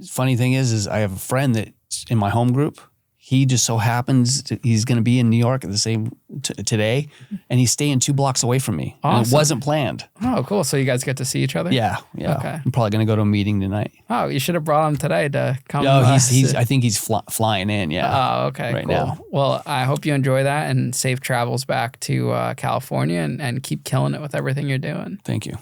funny thing is I have a friend that's in my home group. He just so happens he's going to be in New York at the same today, and he's staying 2 blocks away from me. Awesome. And it wasn't planned. Oh, cool. So you guys get to see each other? Yeah. Okay. I'm probably going to go to a meeting tonight. Oh, you should have brought him today to come. No, I think he's flying in. Yeah. Oh, okay. Right cool. now. Well, I hope you enjoy that and safe travels back to California and keep killing it with everything you're doing. Thank you.